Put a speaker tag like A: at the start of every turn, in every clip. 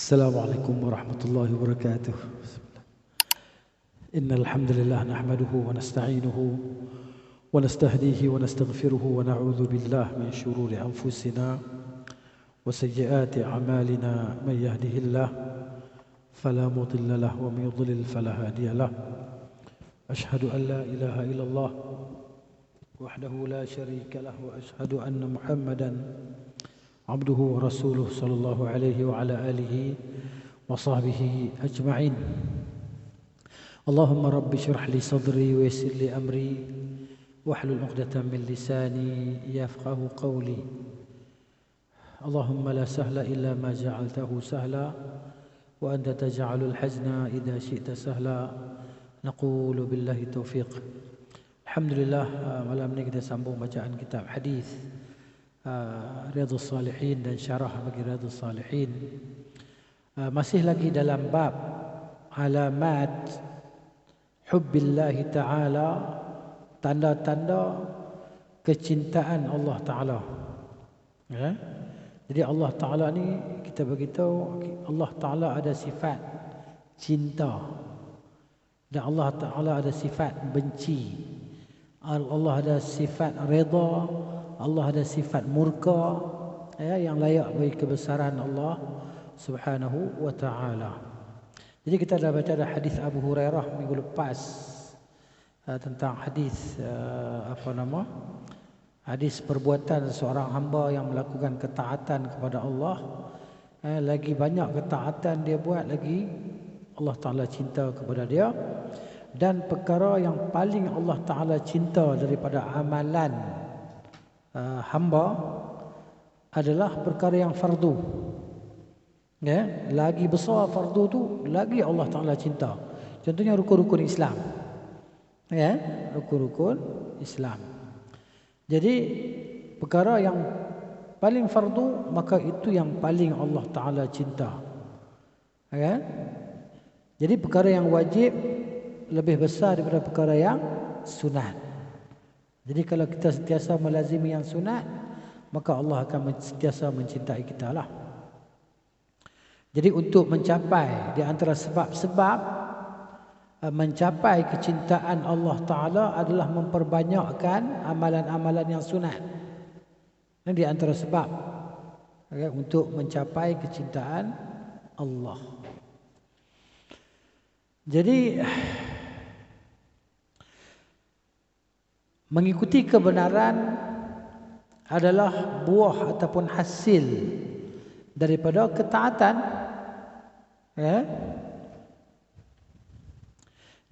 A: السلام عليكم ورحمة الله وبركاته. إن الحمد لله نحمده ونستعينه ونستهديه ونستغفره ونعوذ بالله من شرور أنفسنا وسيئات أعمالنا. من يهده الله فلا مضل له ومن يضلل فلا هادي له. أشهد أن لا إله إلا الله وحده لا شريك له وأشهد أن محمدا عبده ورسوله صلى الله عليه وعلى آله وصحبه أجمعين. اللهم رب اشرح لي صدري ويسر لي أمري واحلل عقدة من لساني يفقه قولي. اللهم لا سهل إلا ما جعلته سهلا وأنت تجعل الحزن إذا شئت سهلا. نقول بالله التوفيق. Alhamdulillah, malam ini kita sambung bacaan kitab hadis Riyadhus Salihin dan syarah bagi Riyadhus Salihin. Masih lagi dalam bab alamat hubbillahi ta'ala, tanda-tanda kecintaan Allah Ta'ala. Ya? Jadi Allah Ta'ala ni kita beritahu Allah Ta'ala ada sifat cinta dan Allah Ta'ala ada sifat benci. Allah ada sifat redha, Allah ada sifat murka, ya, yang layak bagi kebesaran Allah Subhanahu wa taala. Jadi kita dah baca dah hadis Abu Hurairah minggu lepas tentang hadis hadis perbuatan seorang hamba yang melakukan ketaatan kepada Allah. Lagi banyak ketaatan dia buat, lagi Allah Taala cinta kepada dia. Dan perkara yang paling Allah Ta'ala cinta daripada amalan hamba adalah perkara yang fardu. Ya, lagi besar fardu tu, lagi Allah Ta'ala cinta. Contohnya rukun-rukun Islam. Ya, rukun-rukun Islam. Jadi perkara yang paling fardu, maka itu yang paling Allah Ta'ala cinta. Ya. Jadi perkara yang wajib lebih besar daripada perkara yang sunat. Jadi kalau kita sentiasa melazimi yang sunat, maka Allah akan sentiasa mencintai kita lah. Jadi untuk mencapai, di antara sebab-sebab mencapai kecintaan Allah Ta'ala adalah memperbanyakkan amalan-amalan yang sunat. Ini di antara sebab untuk mencapai kecintaan Allah. Jadi mengikuti kebenaran adalah buah ataupun hasil daripada ketaatan. Ya.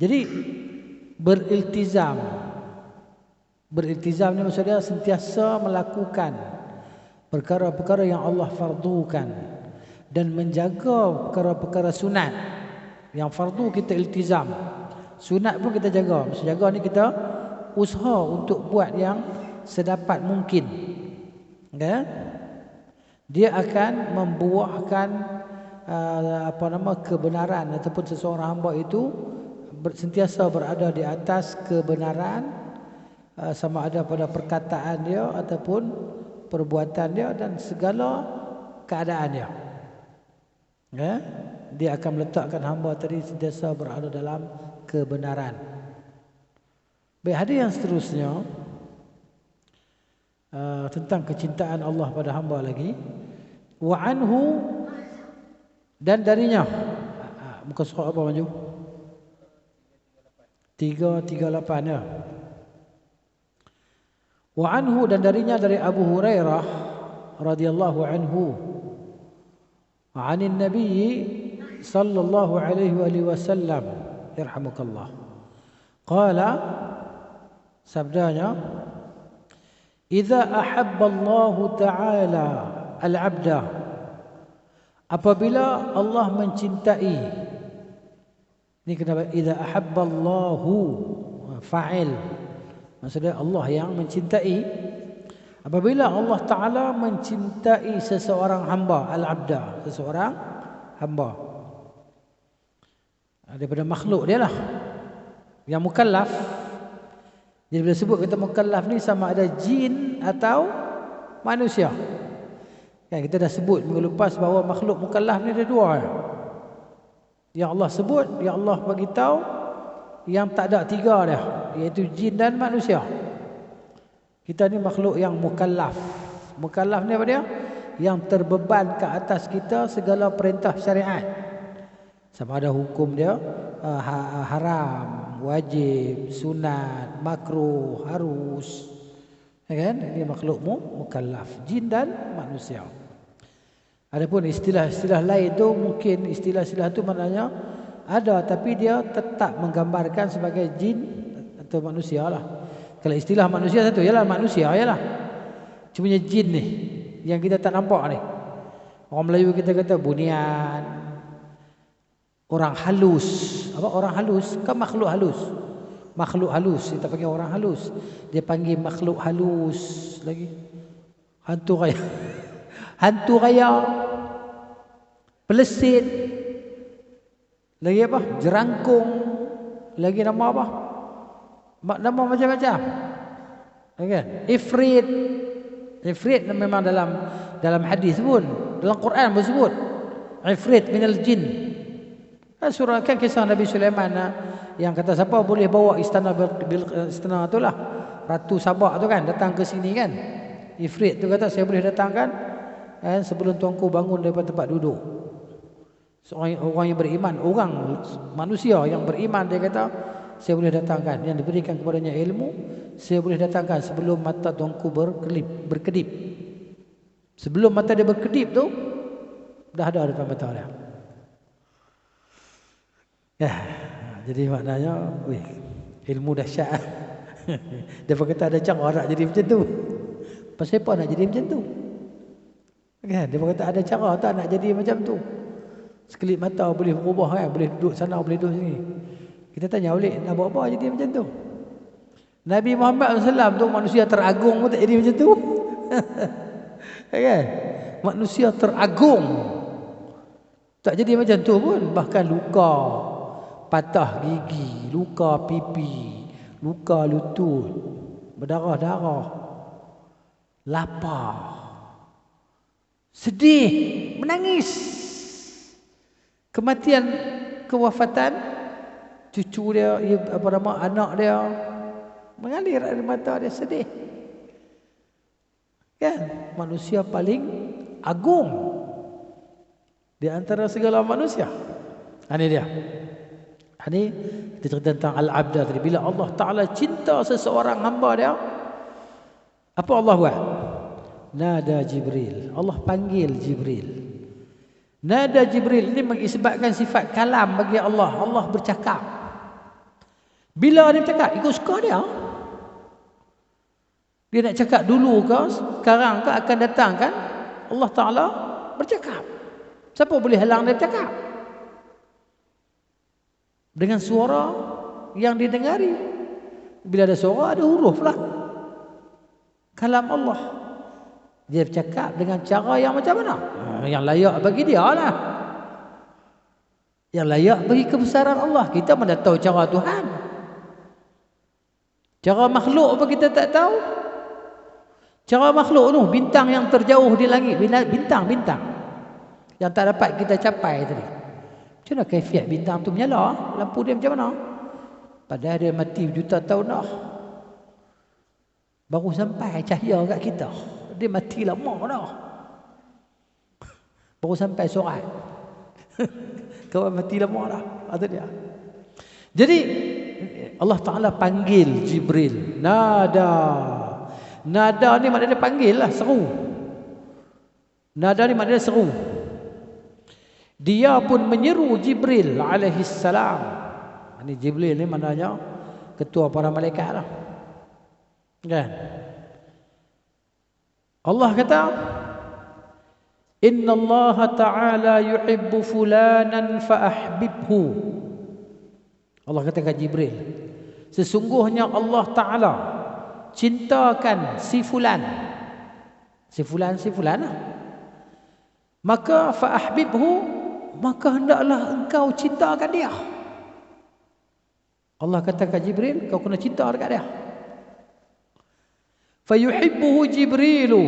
A: Jadi beriltizam ni maksudnya sentiasa melakukan perkara-perkara yang Allah fardukan dan menjaga perkara-perkara sunat. Yang fardu kita iltizam, sunat pun kita jaga. Maksud jaga ni kita usaha untuk buat yang sedapat mungkin. Okay? Dia akan membuahkan kebenaran, ataupun seseorang hamba itu sentiasa berada di atas kebenaran, sama ada pada perkataan dia ataupun perbuatan dia dan segala keadaan dia. Okay? Dia akan meletakkan hamba tadi sentiasa berada dalam kebenaran. Baik, hadis yang seterusnya tentang kecintaan Allah pada hamba lagi. Wa anhu, dan darinya. Muka surat apa maju? 338 ya. Wa anhu, dan darinya dari Abu Hurairah radhiyallahu anhu. Anin Nabi sallallahu alaihi wa sallam, yarhamukallah. Qala, sabdanya, idza ahabba Allah Ta'ala al-'abda, apabila Allah mencintai. Ini kenapa idza ahabba Allahu, fa'il, maksudnya Allah yang mencintai. Apabila Allah Ta'ala mencintai seseorang hamba, al-'abda, seseorang hamba daripada makhluk dia lah, yang mukallaf. Jadi bila sebut kita mukallaf ni sama ada jin atau manusia. Kan kita dah sebut minggu lepas bahawa makhluk mukallaf ni ada dua. Yang Allah sebut, yang Allah bagi tahu, yang tak ada tiga dah, iaitu jin dan manusia. Kita ni makhluk yang mukallaf. Mukallaf ni apa dia? Yang terbeban ke atas kita segala perintah syariat. Sama ada hukum dia haram, wajib, sunat, makruh, harus. Ya kan? Ini makhluk mukallaf, jin dan manusia. Adapun istilah-istilah lain tu mungkin istilah-istilah tu maknanya ada tapi dia tetap menggambarkan sebagai jin atau manusia lah. Kalau istilah manusia satu ialah manusia ialah. Cuma jin ni yang kita tak nampak ni. Orang Melayu kita kata bunian. Orang halus. Apa orang halus? Kan makhluk halus. Makhluk halus, dia tak panggil orang halus. Dia panggil makhluk halus lagi. Hantu raya. Hantu raya. Pelesit. Lagi apa? Jerangkung. Lagi nama apa? Nama macam-macam. Kan? Ifrit. Ifrit memang dalam hadis pun, dalam Quran pun sebut. Ifrit minal jin. Surah kan kisah Nabi Sulaiman yang kata siapa boleh bawa istana istana itulah Ratu Sabah tu kan datang ke sini kan. Ifrit tu kata saya boleh datangkan sebelum tuanku bangun daripada tempat duduk. Seorang orang yang beriman, orang manusia yang beriman, dia kata saya boleh datangkan yang diberikan kepadanya ilmu, saya boleh datangkan sebelum mata tuanku berkedip. Sebelum mata dia berkedip tu dah ada depan mata dia. Ya, jadi maknanya ilmu dahsyat. Dia kata ada cara nak jadi macam tu. Pasal apa nak jadi macam tu? Kan? Dia kata ada cara tak nak jadi macam tu. Sekelip mata boleh berubah kan, boleh duduk sana, boleh duduk sini. Kita tanya boleh nak buat apa jadi macam tu? Nabi Muhammad SAW tu manusia teragung pun tak jadi macam tu. Kan? Manusia teragung tak jadi macam tu pun. Bahkan luka, patah gigi, luka pipi, luka lutut, berdarah-darah, lapar, sedih, menangis. Kematian, kewafatan cucu dia, anak dia mengalir air mata dia, sedih. Kan? Manusia paling agung di antara segala manusia. Ini dia. Ini kita cerita tentang Al-Abda tadi. Bila Allah Ta'ala cinta seseorang hamba dia, apa Allah buat? Nada Jibril. Allah panggil Jibril. Nada Jibril ini mengisbatkan sifat kalam bagi Allah. Allah bercakap. Bila dia bercakap, ikut suka dia. Dia nak cakap dulu ke, sekarang ke, akan datang kan? Allah Ta'ala bercakap. Siapa boleh halang dia bercakap? Dengan suara yang didengari. Bila ada suara, ada huruf lah. Kalam Allah. Dia bercakap dengan cara yang macam mana? Yang layak bagi dia lah. Yang layak bagi kebesaran Allah. Kita mana tahu cara Tuhan. Cara makhluk apa kita tak tahu. Cara makhluk tu, bintang yang terjauh di langit. Bintang-bintang yang tak dapat kita capai tadi. Macam mana kaifiat bintang tu menyala? Lampu dia macam mana? Padahal dia mati juta tahun dah. Baru sampai cahaya kat kita. Dia mati lama dah. Baru sampai surat. Kawan mati lama dah. Ada dia. Jadi Allah Ta'ala panggil Jibril. Nada. Nada ni maknanya panggil lah, seru. Nada ni maknanya seru. Dia pun menyeru Jibril alaihi salam. Ini Jibril ni maknanya ketua para malaikat lah. Kan? Allah kata, Inna Allah Ta'ala yuhibbu fulanan fa'ahbibhu. Allah kata kat Jibril, sesungguhnya Allah Ta'ala cintakan si fulan. Si fulan lah. Maka fa'ahbibhu, maka hendaklah engkau cintakan dia. Allah kata kat Jibril, kau kena cinta dekat dia. Fayuhibbuhu Jibrilu,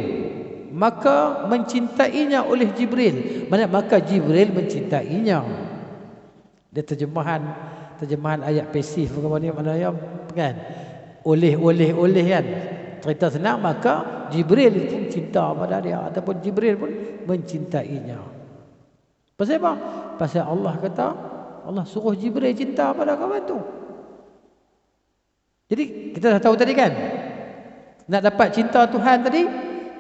A: maka mencintainya oleh Jibril. Maka Jibril mencintainya. Dia terjemahan ayat pasif bagaimana maknanya kan? Oleh kan. Cerita senang, maka Jibril pun cinta pada dia ataupun Jibril pun mencintainya. Pasal apa? Pasal Allah kata, Allah suruh Jibril cinta pada kawan tu. Jadi kita dah tahu tadi kan, nak dapat cinta Tuhan tadi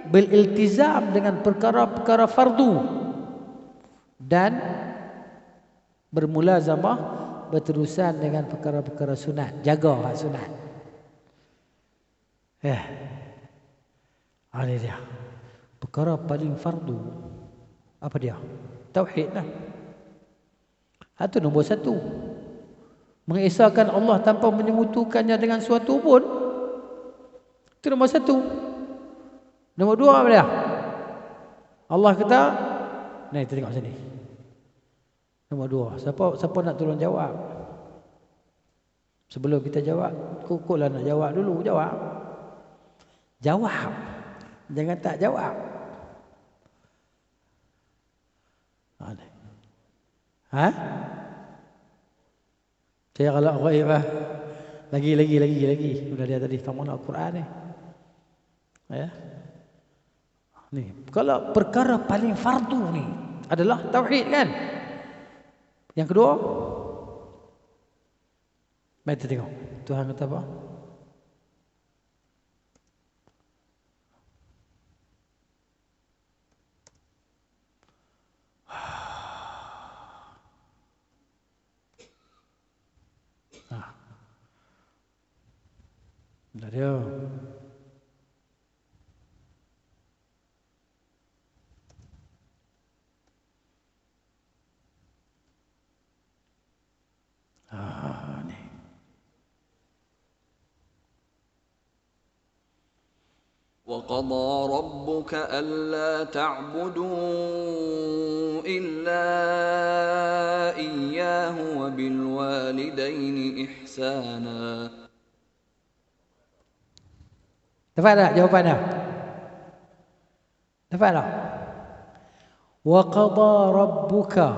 A: beriltizam dengan perkara-perkara fardu dan bermulazamah berterusan dengan perkara-perkara sunat, jaga hak sunat. Ini dia. Perkara paling fardu apa dia? Tauhid lah. Itu nombor satu. Mengesahkan Allah tanpa menyekutukannya dengan suatu pun. Itu nombor satu. Nombor dua apa dia? Allah kata, nah kita tengok sini. Nombor dua. Siapa nak tolong jawab? Sebelum kita jawab, kukuklah nak jawab dulu. Jawab. Jangan tak jawab. Saya kalau ghaib lagi. Sudah dia tadi tamu Al-Quran ni. Ya. Ni, kalau perkara paling fardu ni adalah tauhid kan? Yang kedua, mari kita tengok Tuhan kata apa? Dah dia. Ni.
B: وَقَضَى رَبُّكَ أَلَّا تَعْبُدُوا إِلَّا إِيَّاهُ وَبِالْوَالِدَيْنِ إِحْسَانًا.
A: Dapat tak jawapannya? Dapat tak? Wa qada rabbuka,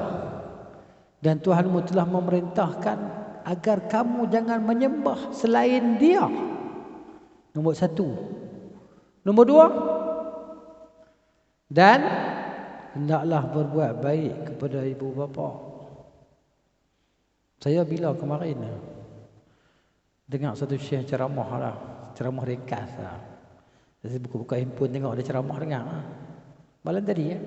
A: dan Tuhanmu telah memerintahkan agar kamu jangan menyembah selain Dia. Nombor satu. Nombor dua, dan hendaklah berbuat baik kepada ibu bapa. Saya bila kemarin dengar satu syekh ceramah lah, ceramah ringkas lah. Saya buka handphone tengok ada ceramah dengar lah. Malam tadi ya.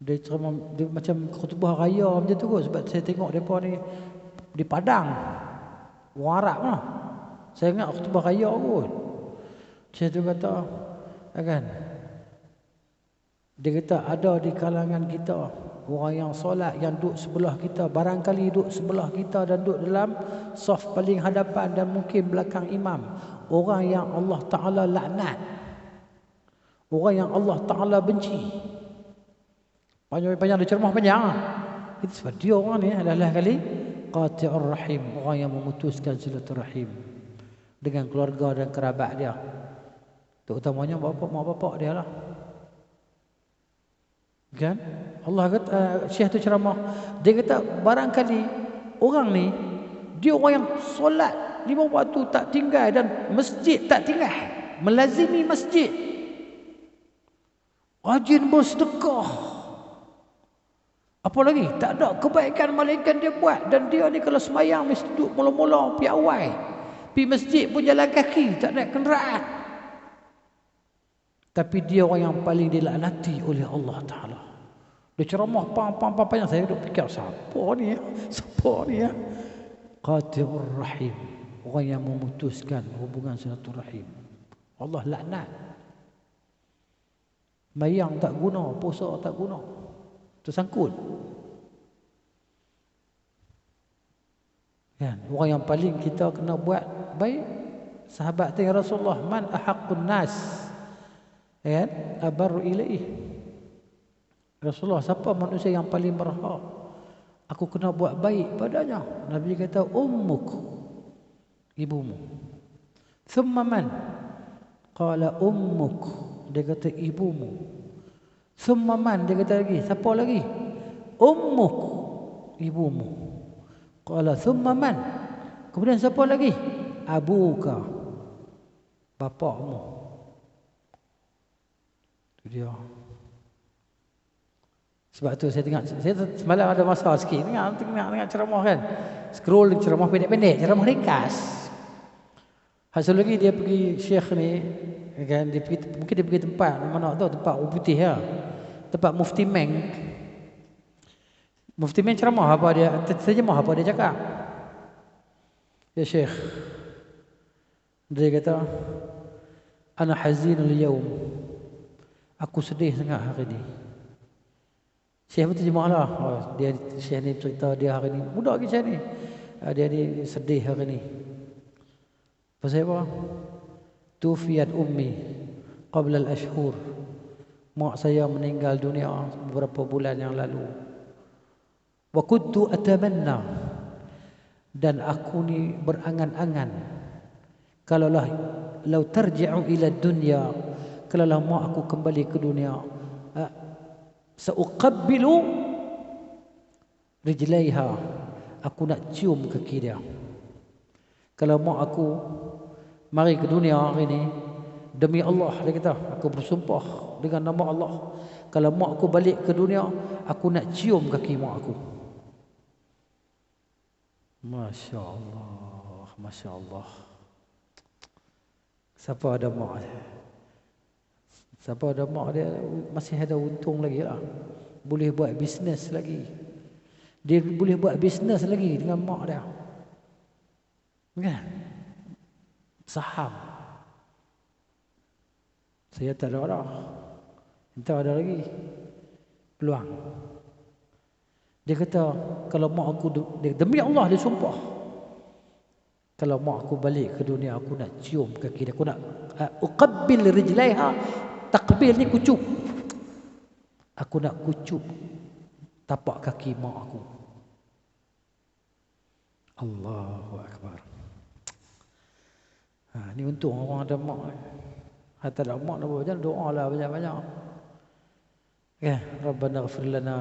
A: Dia ceramah, dia macam khutbah raya macam tu kot. Sebab saya tengok mereka ni di Padang, orang Arab lah. Saya ingat khutbah raya kot. Syekh tu kata, kan, dia kata ada di kalangan kita orang yang solat yang duduk sebelah kita, barangkali duduk sebelah kita dan duduk dalam saf paling hadapan dan mungkin belakang imam, orang yang Allah Ta'ala laknat, orang yang Allah Ta'ala benci. Panjang-panjang dia ceramah panjang. Itu sebab dia orang ni adalah kali qati'ur rahim, orang yang memutuskan silaturahim dengan keluarga dan kerabat dia. Terutamanya mak bapak dia lah. Kan? Allah kata, Syekh tu ceramah, dia kata barangkali orang ni dia orang yang solat 5 waktu tak tinggal dan masjid tak tinggal, melazimi masjid, rajin bersedekah, apa lagi, tak ada kebaikan malaikat dia buat. Dan dia ni kalau semayang mesti duduk mula-mula pergi awal, pergi masjid pun jalan kaki, tak naik kenderaan. Tapi dia orang yang paling dilaknati oleh Allah Ta'ala. Dia ceramah panjang. Saya duduk fikir, siapa ni ya? Siapa ni ya? Qati'ur rahim, orang yang memutuskan hubungan silaturahim. Allah laknat. Mayang tak guna, puasa tak guna, tersangkut. Kan? Orang yang paling kita kena buat baik, sahabat tanya Rasulullah, man ahaqqun nas, kan, abaru ilaih. Rasulullah, siapa manusia yang paling berhak aku kena buat baik padanya? Nabi kata, ummuk, ibumu. Thumma man? Qala ummuk. Dia kata ibumu. Thumma man, dia kata lagi, siapa lagi? Ummuk, ibumu. Qala thumma man. Kemudian siapa lagi? Abuka, bapakmu. Itu dia. Sebab tu saya semalam ada masa sikit tengok ceramah kan. Scroll ceramah pendek-pendek, ceramah ringkas. Hasil lagi dia pergi syekh ni kan, mungkin dia pergi tempat mana tahu, tempat orang putih lah. Tempat Mufti Meng. Mufti Meng ceramah apa dia, terjemah apa dia cakap. Ya syekh, dia kata, ana hazinul yaum. Aku sedih sangat hari ni. Syekh pun terjemah lah. Dia syekh ni cerita dia hari ni. Mudah lagi syekh ni. Dia ni sedih hari ni. Pasal apa? Tufiyat ummi qabla al-ashhur. Mak saya meninggal dunia beberapa bulan yang lalu. Wa kuntu atamanna. Dan aku ni berangan-angan. Kalaulah lau tarji'u ila dunya, kalaulah mak aku kembali ke dunia, sa'uqabbilu rijlaiha, aku nak cium kaki dia. Kalau mak aku mari ke dunia hari ni, demi Allah, dia kata, aku bersumpah dengan nama Allah, kalau mak aku balik ke dunia, aku nak cium kaki mak aku. Masya Allah, Masya Allah. Siapa ada mak dia? Siapa ada mak dia masih ada untung lagi lah. Boleh buat bisnes lagi. Dia boleh buat bisnes lagi dengan mak dia. Kan? Saham. Saya tak ada dah. Entah ada lagi peluang. Dia kata, kalau mak aku, demi Allah dia sumpah, kalau mak aku balik ke dunia, aku nak cium kaki dia. Aku nak uqabbil rijlaiha. Takbil ni kucup. Aku nak kucup tapak kaki mak aku. Allahu Akbar. Ni untung orang ada mak. Hatta ada mak nak buat macam doa lah banyak-banyak. Rabbana ighfir lana,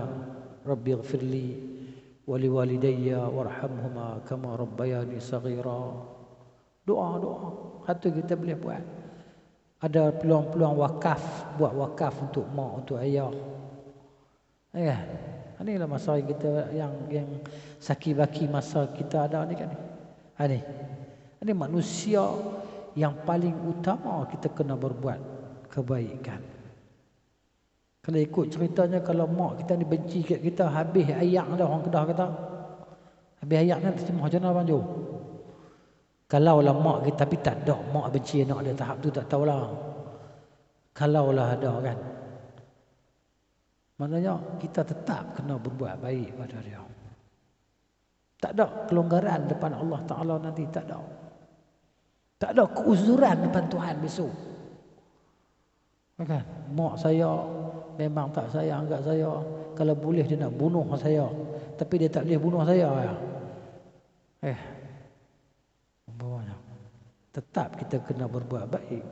A: Rabbi ighfir li wa li walidayya warhamhuma kama rabbayani saghira. Doa. Hatta kita boleh buat. Ada peluang-peluang wakaf, buat wakaf untuk mak, untuk ayah. Inilah masa kita yang saki-baki masa kita ada ni kan. Ini manusia yang paling utama kita kena berbuat kebaikan. Kalau ikut ceritanya, kalau mak kita ni benci kat kita, habis ayak dah, orang Kedah kata. Habis ayak ni terjemah macam mana Banjo? Kalau lah mak kita, tapi tak ada mak benci anak dia, tahap tu tak tahulah. Kalau lah ada kan, maknanya kita tetap kena berbuat baik pada dia. Tak ada kelonggaran depan Allah Ta'ala nanti, tak ada. Tak ada keuzuran depan Tuhan besok. Kan? Mak saya memang tak sayang kat saya. Kalau boleh dia nak bunuh saya, tapi dia tak boleh bunuh saya. Umpamanya, tetap kita kena berbuat baik.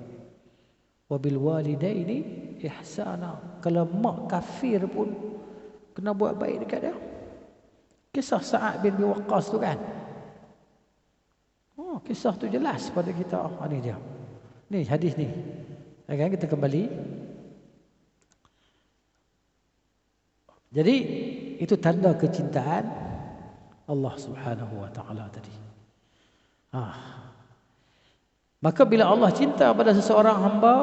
A: Wabil walidaini ihsana. Kalau mak kafir pun kena buat baik dekat dia. Kisah Sa'ad bin Abi Waqqas tu kan. Kisah tu jelas pada kita. Ni dia. Ni hadis ni. Kan kita kembali. Jadi itu tanda kecintaan Allah Subhanahu wa taala tadi. Maka bila Allah cinta pada seseorang hamba,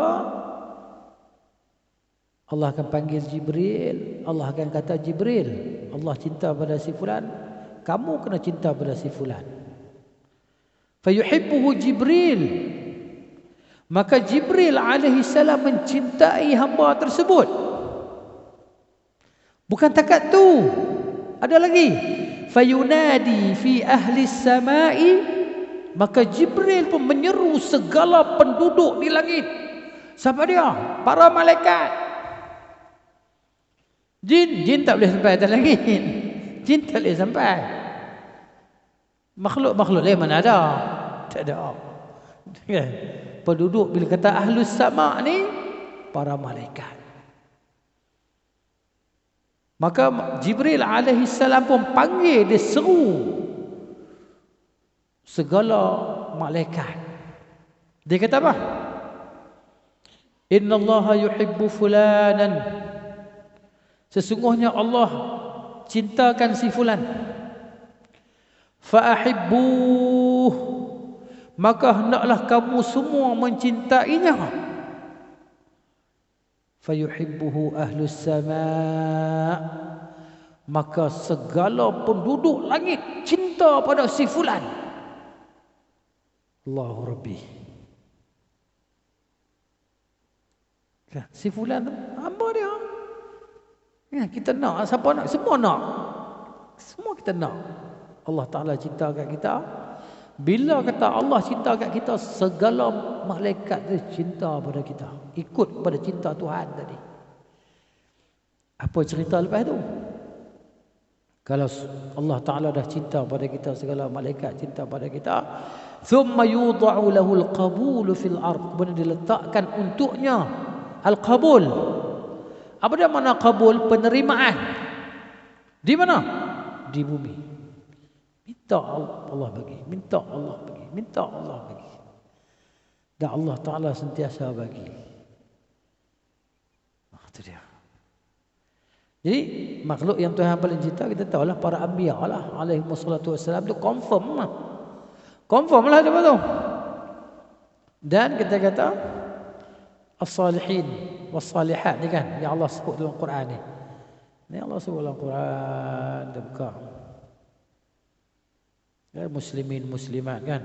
A: Allah akan panggil Jibril. Allah akan kata, Jibril, Allah cinta pada si fulan, kamu kena cinta pada si fulan. Fayuhibbuhu Jibril. Maka Jibril alaihi salam mencintai hamba tersebut. Bukan takat tu, ada lagi. Fayunadi fi ahli samai. Maka Jibril pun menyeru segala penduduk di langit. Siapa dia? Para malaikat. Jin tak boleh sampai atas langit. Jin tak boleh sampai. Makhluk lain mana ada? Tak ada. Penduduk bila kata ahlus sama ni, para malaikat. Maka Jibril alaihi salam pun panggil, dia seru segala malaikat. Dia kata apa? Innallaha yuhibbu fulanan. Sesungguhnya Allah cintakan si fulan. Fa'ahibbuh. Maka hendaklah kamu semua mencintainya. Fayuhibbuhu ahlus sama'. Maka segala penduduk langit cinta pada si fulan. Allahu Rabbi. Si fulan tu hamba dia. Ya, kita nak, siapa nak? Semua nak. Semua kita nak. Allah Ta'ala cinta kat kita. Bila kata Allah cinta kat kita, segala malaikat dia cinta pada kita. Ikut pada cinta Tuhan tadi. Apa cerita lepas tu? Kalau Allah Ta'ala dah cinta pada kita, segala malaikat cinta pada kita, thumma yudha'u lahul qabulu fil ard. Kemudian diletakkan untuknya al-qabul. Apa dia makna qabul? Penerimaan. Di mana? Di bumi. Minta Allah bagi, minta Allah bagi, minta Allah bagi. Dan Allah Ta'ala sentiasa bagi. Itu dia. Jadi makhluk yang Tuhan paling cinta, kita tahulah para anbiya lah alaihi wassalatu wassalam, tu confirm lah. Confirm lah dia tu. Dan kita kata as-salihin was-salihat ni kan, yang Allah sebut dalam Quran ni. Ni Allah sebut dalam Quran, dia buka. Ya, muslimin muslimat kan.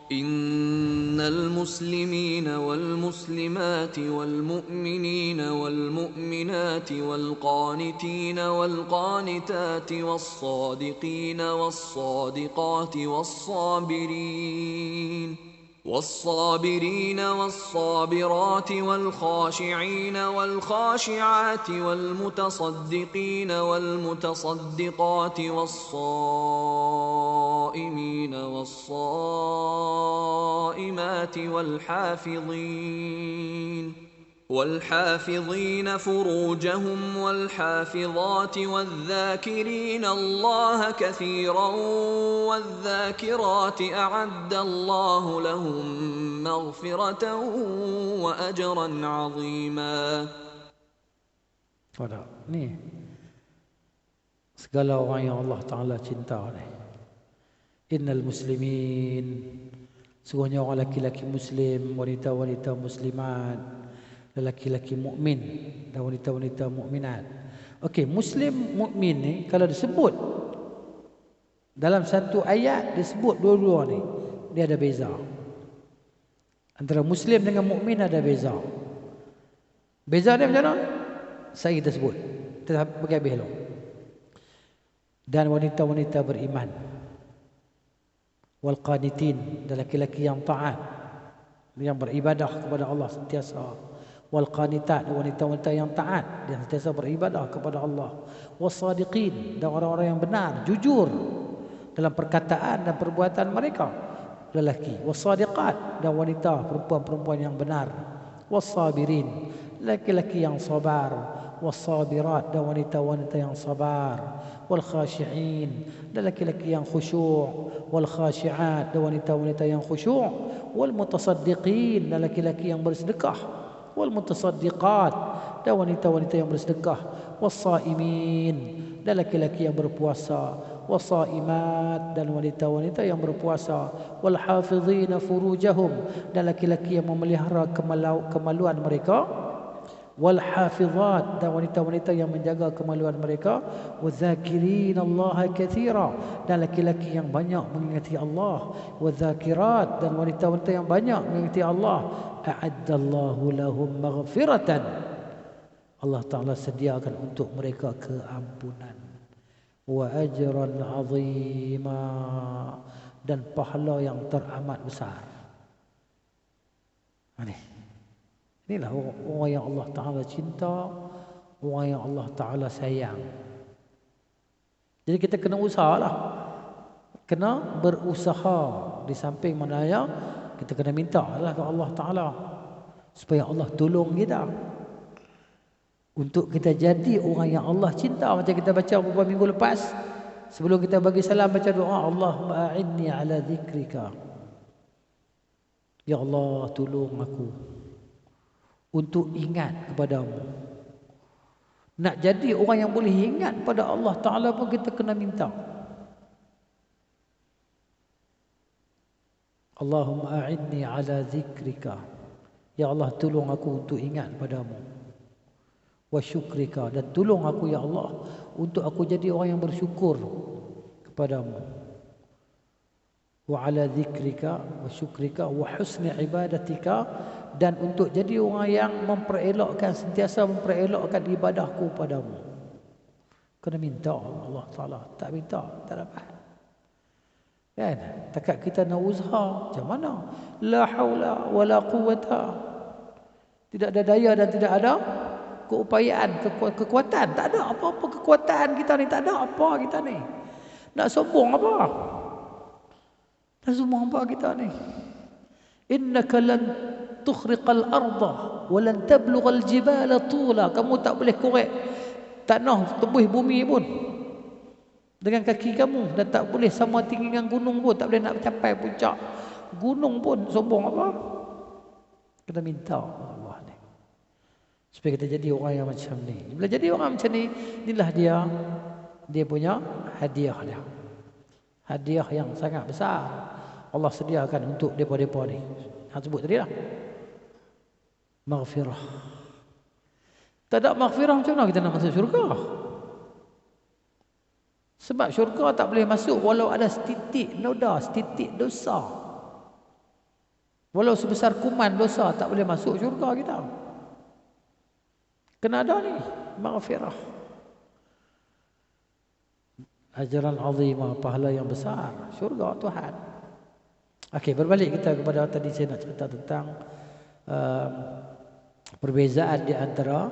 B: إن المسلمين والمسلمات والمؤمنين والمؤمنات والقانتين والقانتات والصادقين والصادقات والصابرين والصابرات والخاشعين والخاشعات والمتصدقين والمتصدقات والصائمين والصائمات والحافظين فروجهم والحافظات والذاكرين الله كثيرا والذاكرات أعد الله لهم مغفرة وأجرا عظيما.
A: Pada ni segala orang yang Allah Ta'ala cinta ni. Innal muslimin, sungguhnya orang laki-laki muslim, wanita-wanita muslimat, lelaki-lelaki mukmin dan wanita-wanita mukminat. Okey, muslim mukmin ni kalau disebut dalam satu ayat, disebut dua-dua ni, dia ada beza. Antara muslim dengan mukmin ada beza. Beza dia macam mana? Saya kita sebut. Kita bagi habis dulu. Dan wanita-wanita beriman. Wal qanitin, dan lelaki-lelaki yang taat, yang beribadah kepada Allah sentiasa. Wal qanitat, wanita-wanita yang taat dan sentiasa beribadah kepada Allah. Wasadiqin, dan orang-orang yang benar, jujur dalam perkataan dan perbuatan mereka, lelaki. Wasadiqat, dan wanita, perempuan-perempuan yang benar. Wasabirin, lelaki-lelaki yang sabar. Wasabirat, dan wanita-wanita yang sabar. Wal khashi'in, dan lelaki-lelaki yang khusyuk. Wal khashi'at, dan wanita-wanita yang khusyuk. Wal mutasaddiqin, dan lelaki-lelaki yang bersedekah. Wal mutasaddiqat, dan wanita-wanita yang bersedekah. Wassaimin, dan lelaki-lelaki yang berpuasa. Wassaimat, dan wanita-wanita yang berpuasa. Wal hafizina furujahum, dan lelaki-lelaki yang memelihara kemaluan mereka. Wal hafizat, dan wanita-wanita yang menjaga kemaluan mereka. Wadzakirin Allah katsira, dan lelaki-lelaki yang banyak mengingati Allah. Wadzakirat, dan wanita-wanita yang banyak mengingati Allah. A'addallahu lahum maghfiratan, Allah Ta'ala sediakan untuk mereka keampunan. Wa ajran azima, dan pahala yang teramat besar. Inilah orang yang Allah Ta'ala cinta, orang yang Allah Ta'ala sayang. Jadi kita kena usahalah. Kena berusaha. Di samping mananya kita kena minta lah ke Allah Ta'ala supaya Allah tolong kita untuk kita jadi orang yang Allah cinta. Macam kita baca beberapa minggu lepas, sebelum kita bagi salam, baca doa, Allahumma a'inni ala zikrika. Ya Allah, tolong aku untuk ingat kepadamu. Nak jadi orang yang boleh ingat pada Allah Ta'ala pun kita kena minta. Allahumma a'inni ala zikrika. Ya Allah, tolong aku untuk ingat padamu. Wa syukrika, dan tolong aku ya Allah untuk aku jadi orang yang bersyukur kepadamu. Wa ala zikrika wa syukrika wa husni ibadatika, dan untuk jadi orang yang memperelokkan, sentiasa memperelokkan ibadahku padamu. Kena minta Allah Ta'ala. Tak minta, tak dapat. Kan? Takat kita nak usaha, macam mana? La haula wa la quwata. Tidak ada daya dan tidak ada keupayaan, kekuatan. Tak ada apa-apa kekuatan kita ni. Tak ada apa kita ni. Nak sombong apa? Nak sombong apa kita ni? Innaka lan tukhriqal arda wa lan tablughal jibala tula. Kamu tak boleh korek tanah, tebus bumi pun dengan kaki kamu, dan tak boleh sama tinggi dengan gunung pun. Tak boleh nak capai puncak gunung pun. Sombong apa? Kita minta Allah ni supaya kita jadi orang yang macam ni. Bila jadi orang macam ni, inilah dia punya hadiah dia. Hadiah yang sangat besar Allah sediakan untuk depa-depa ni. Hang sebut tadi lah, maghfirah. Tak ada maghfirah, macam mana kita nak masuk syurga? Sebab syurga tak boleh masuk walau ada setitik noda, setitik dosa. Walau sebesar kuman dosa, tak boleh masuk syurga kita. Kena ada ni maghfirah. Ajaran azimah, pahala yang besar, syurga Tuhan. Okey, berbalik kita kepada tadi saya nak cerita tentang perbezaan di antara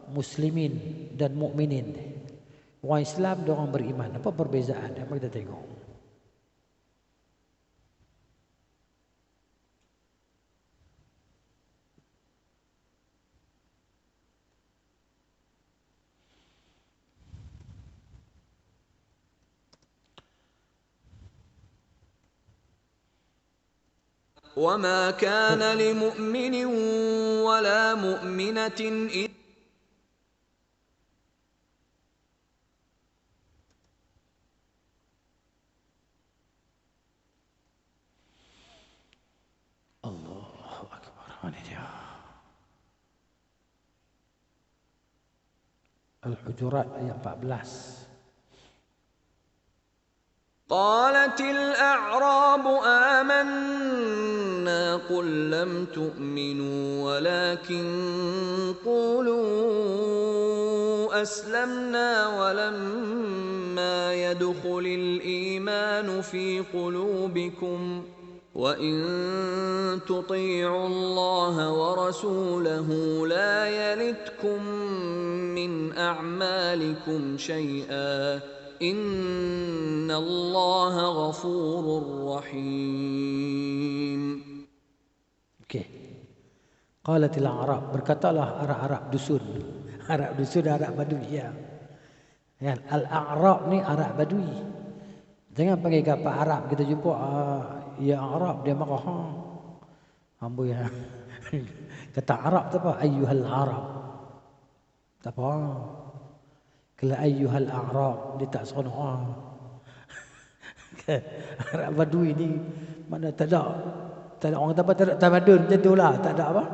A: muslimin dan mukminin. Orang Islam dan orang beriman, apa perbezaan? Apa kita tengok.
B: وما كان لمؤمن ولا مؤمنة
A: Allahu Akbar. Ini dia Al-Hujurat ayat 14.
B: قالت الأعراب آمنا قل لم تؤمنوا ولكن قولوا أسلمنا ولما يدخل الإيمان في قلوبكم وإن تطيعوا الله ورسوله لا يلتكم من أعمالكم شيئا إن الله غفور رحيم.
A: Okey. Qalatil Arab, berkatalah Arab dusun. Arab dusun, Arab Badui ya. Kan Al-A'rab ni Arab Badui. Jangan panggil kapal Arab kita jumpa ya Arab, dia marah. Amboi ya. Kata Arab tu apa? Ayyuhal Arab. Tak apa. Kalau ayyuhal A'rab, dia tak seronok. Arab Badui ni mana tak ada orang kata apa, tak ada tamadun macam tu lah. Tak ada apa,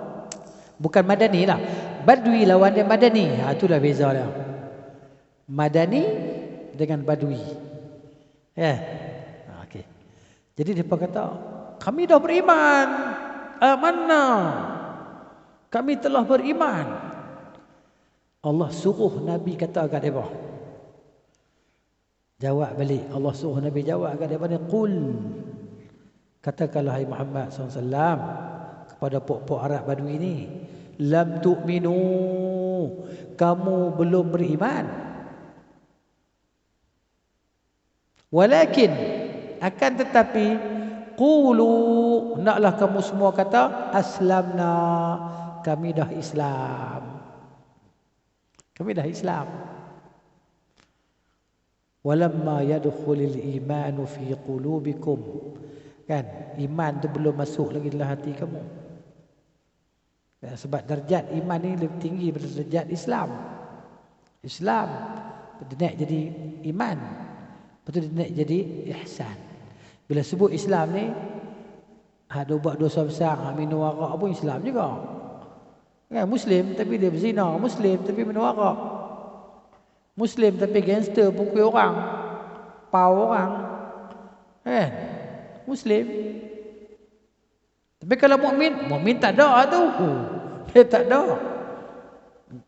A: bukan Madani lah. Badui lawan dia Madani. Itulah beza dia, Madani dengan Badui. Okay. Jadi dia kata, kami dah beriman, amanna, kami telah beriman. Allah suruh Nabi kata kat mereka. Jawab balik. Allah suruh Nabi jawab kat mereka ni, qul, katakanlah hai Muhammad SAW kepada pok-pok Arab Badui ni, lam tu'minu, kamu belum beriman. Walakin, akan tetapi, qulu, hendaklah kamu semua kata aslamna, kami dah Islam. Kami dah Islam. Walamma yadkhulul imanu fi qulubikum, kan, iman tu belum masuk lagi dalam hati kamu. Ya, sebab darjat iman ni lebih tinggi daripada darjat Islam. Islam dia naik jadi iman, lepas tu dia naik jadi ihsan. Bila sebut Islam ni, ada buat dosa besar, minum arak pun Islam juga. Kan, Muslim tapi dia berzina, Muslim tapi minum arak, Muslim tapi gangster, pukul orang, pau orang. Muslim. Tapi kalau mukmin tak ada tu. Dia tak ada.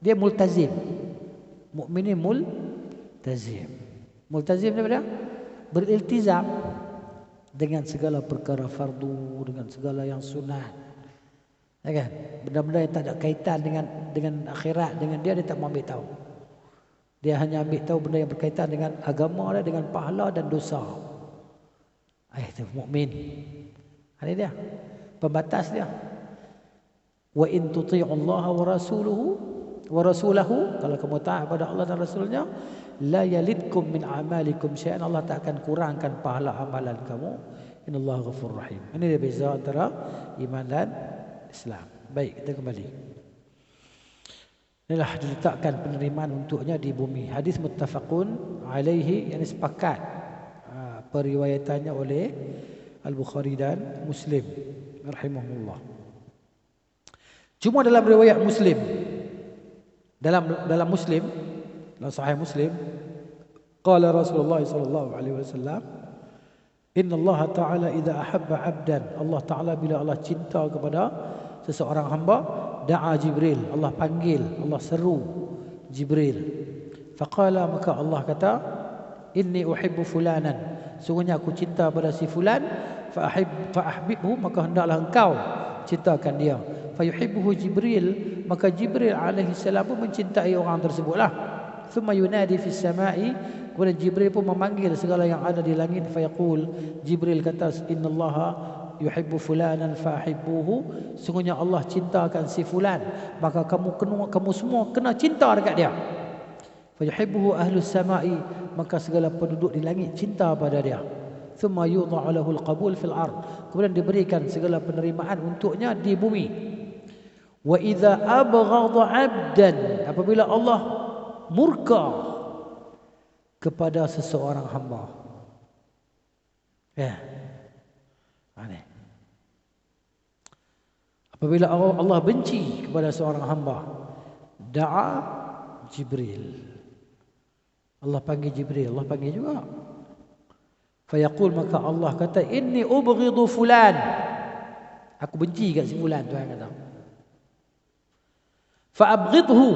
A: Dia multazim. Mukmin ni multazim. Multazim ni apa? Beriltizam dengan segala perkara fardu, dengan segala yang sunat. Ya kan? Benda-benda yang tak ada kaitan dengan akhirat, dengan dia tak mau ambil tahu. Dia hanya ambil tahu benda yang berkaitan dengan agama dia, dengan pahala dan dosa. Itu mukmin. Ini dia pembatas dia. Wa in tuti'u Allah wa rasulahu, kalau kamu taat pada Allah dan Rasulnya, la yalidkum min amalikum syai'an, Allah tak akan kurangkan pahala amalan kamu. Innallaha ghafurur rahim. Ini dia beza antara iman dan Islam. Baik, kita kembali. Inilah diletakkan penerimaan untuknya di bumi. Hadis muttafaqun alaihi, yang sepakat periwayatannya oleh Al-Bukhari dan Muslim rahimahullah. Cuma dalam riwayat Muslim, dalam Muslim, dalam Sahih Muslim, qala Rasulullah sallallahu alaihi wasallam, inna Allah Ta'ala idza ahabba 'abdan, Allah Ta'ala bila Allah cinta kepada seseorang hamba, da'a Jibril, Allah panggil, Allah seru Jibril. Faqala, maka Allah kata, inni uhibbu fulanan, sungguhnya aku cinta pada si fulan, fa'ahbibhu, maka hendaklah engkau cintakan dia. Fayuhibbuhu Jibril, maka Jibril alaihi salam pun mencintai orang tersebutlah. Thumma yunadi fis sama'i, kemudian Jibril pun memanggil segala yang ada di langit. Fayaqul, Jibril kata, innallaha yuhibbu fulanan fa'ahibbuhu, sungguhnya Allah cintakan si fulan, maka kamu semua kena cinta dekat dia. Fayuhibbuhu ahlus sama'i, maka segala penduduk di langit cinta pada dia. Thumma yudha'u lahul qabul fil ard, kemudian diberikan segala penerimaan untuknya di bumi. Wa idza abghadha 'abdan, apabila Allah murka kepada seseorang hamba. Ya. Aneh. Apabila Allah benci kepada seorang hamba, da'a Jibril, Allah panggil Jibril, Allah panggil juga. Fayaqul, maka Allah kata, inni ubghidu fulan, aku benci kat si fulan, Tuhan kata. Fa'abghidhu,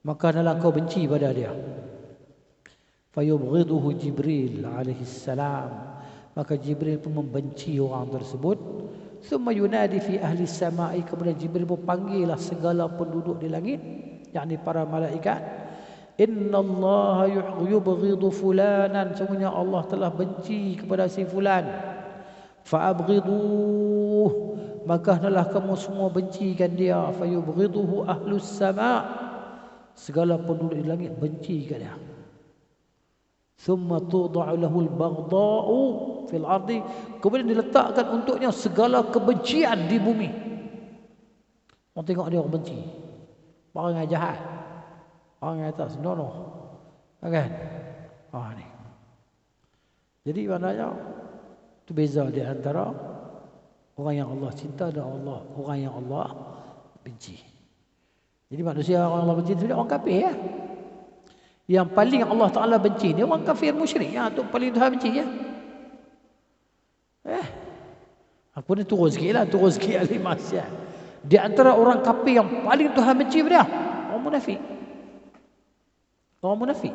A: maka hendaklah kau benci pada dia. Fayubghiduhu Jibril alaihi salam, maka Jibril pun membenci orang tersebut. Thumma yunadi fi ahli sama'i, kemudian Jibril pun panggillah segala penduduk di langit, yakni para malaikat. Innallaha yubghidu fulanan, sungguhnya Allah telah benci kepada si fulan. Fa'abghiduh, maka hendaklah kamu semua bencikan dia. Fayubghiduhu ahlus sama', segala penduduk di langit benci kepada dia. Thumma tuda'u lahul baghda'u fil ardi, kemudian diletakkan untuknya segala kebencian di bumi. Orang tengok dia orang benci, orang yang jahat, orang yang atas, no. Kan? Ni. Jadi maknanya itu beza di antara orang yang Allah cinta dan orang yang Allah benci. Jadi manusia orang Allah benci itu orang kafir ya. Yang paling Allah Ta'ala benci ni orang kafir musyrik. Itu paling Tuhan benci ya. Aku ni turun sikit ahli maksiat. Di antara orang kafir yang paling Tuhan benci dia, orang munafik. Orang munafik.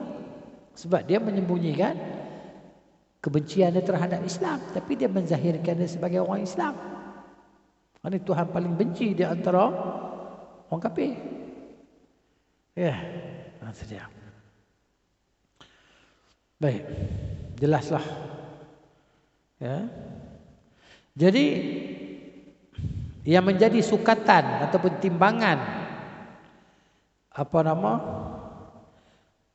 A: Sebab dia menyembunyikan kebenciannya terhadap Islam, tapi dia menzahirkannya sebagai orang Islam. Ini Tuhan paling benci di antara orang kafir. Ya, sedia. Baik, jelaslah. Ya. Jadi yang menjadi sukatan ataupun timbangan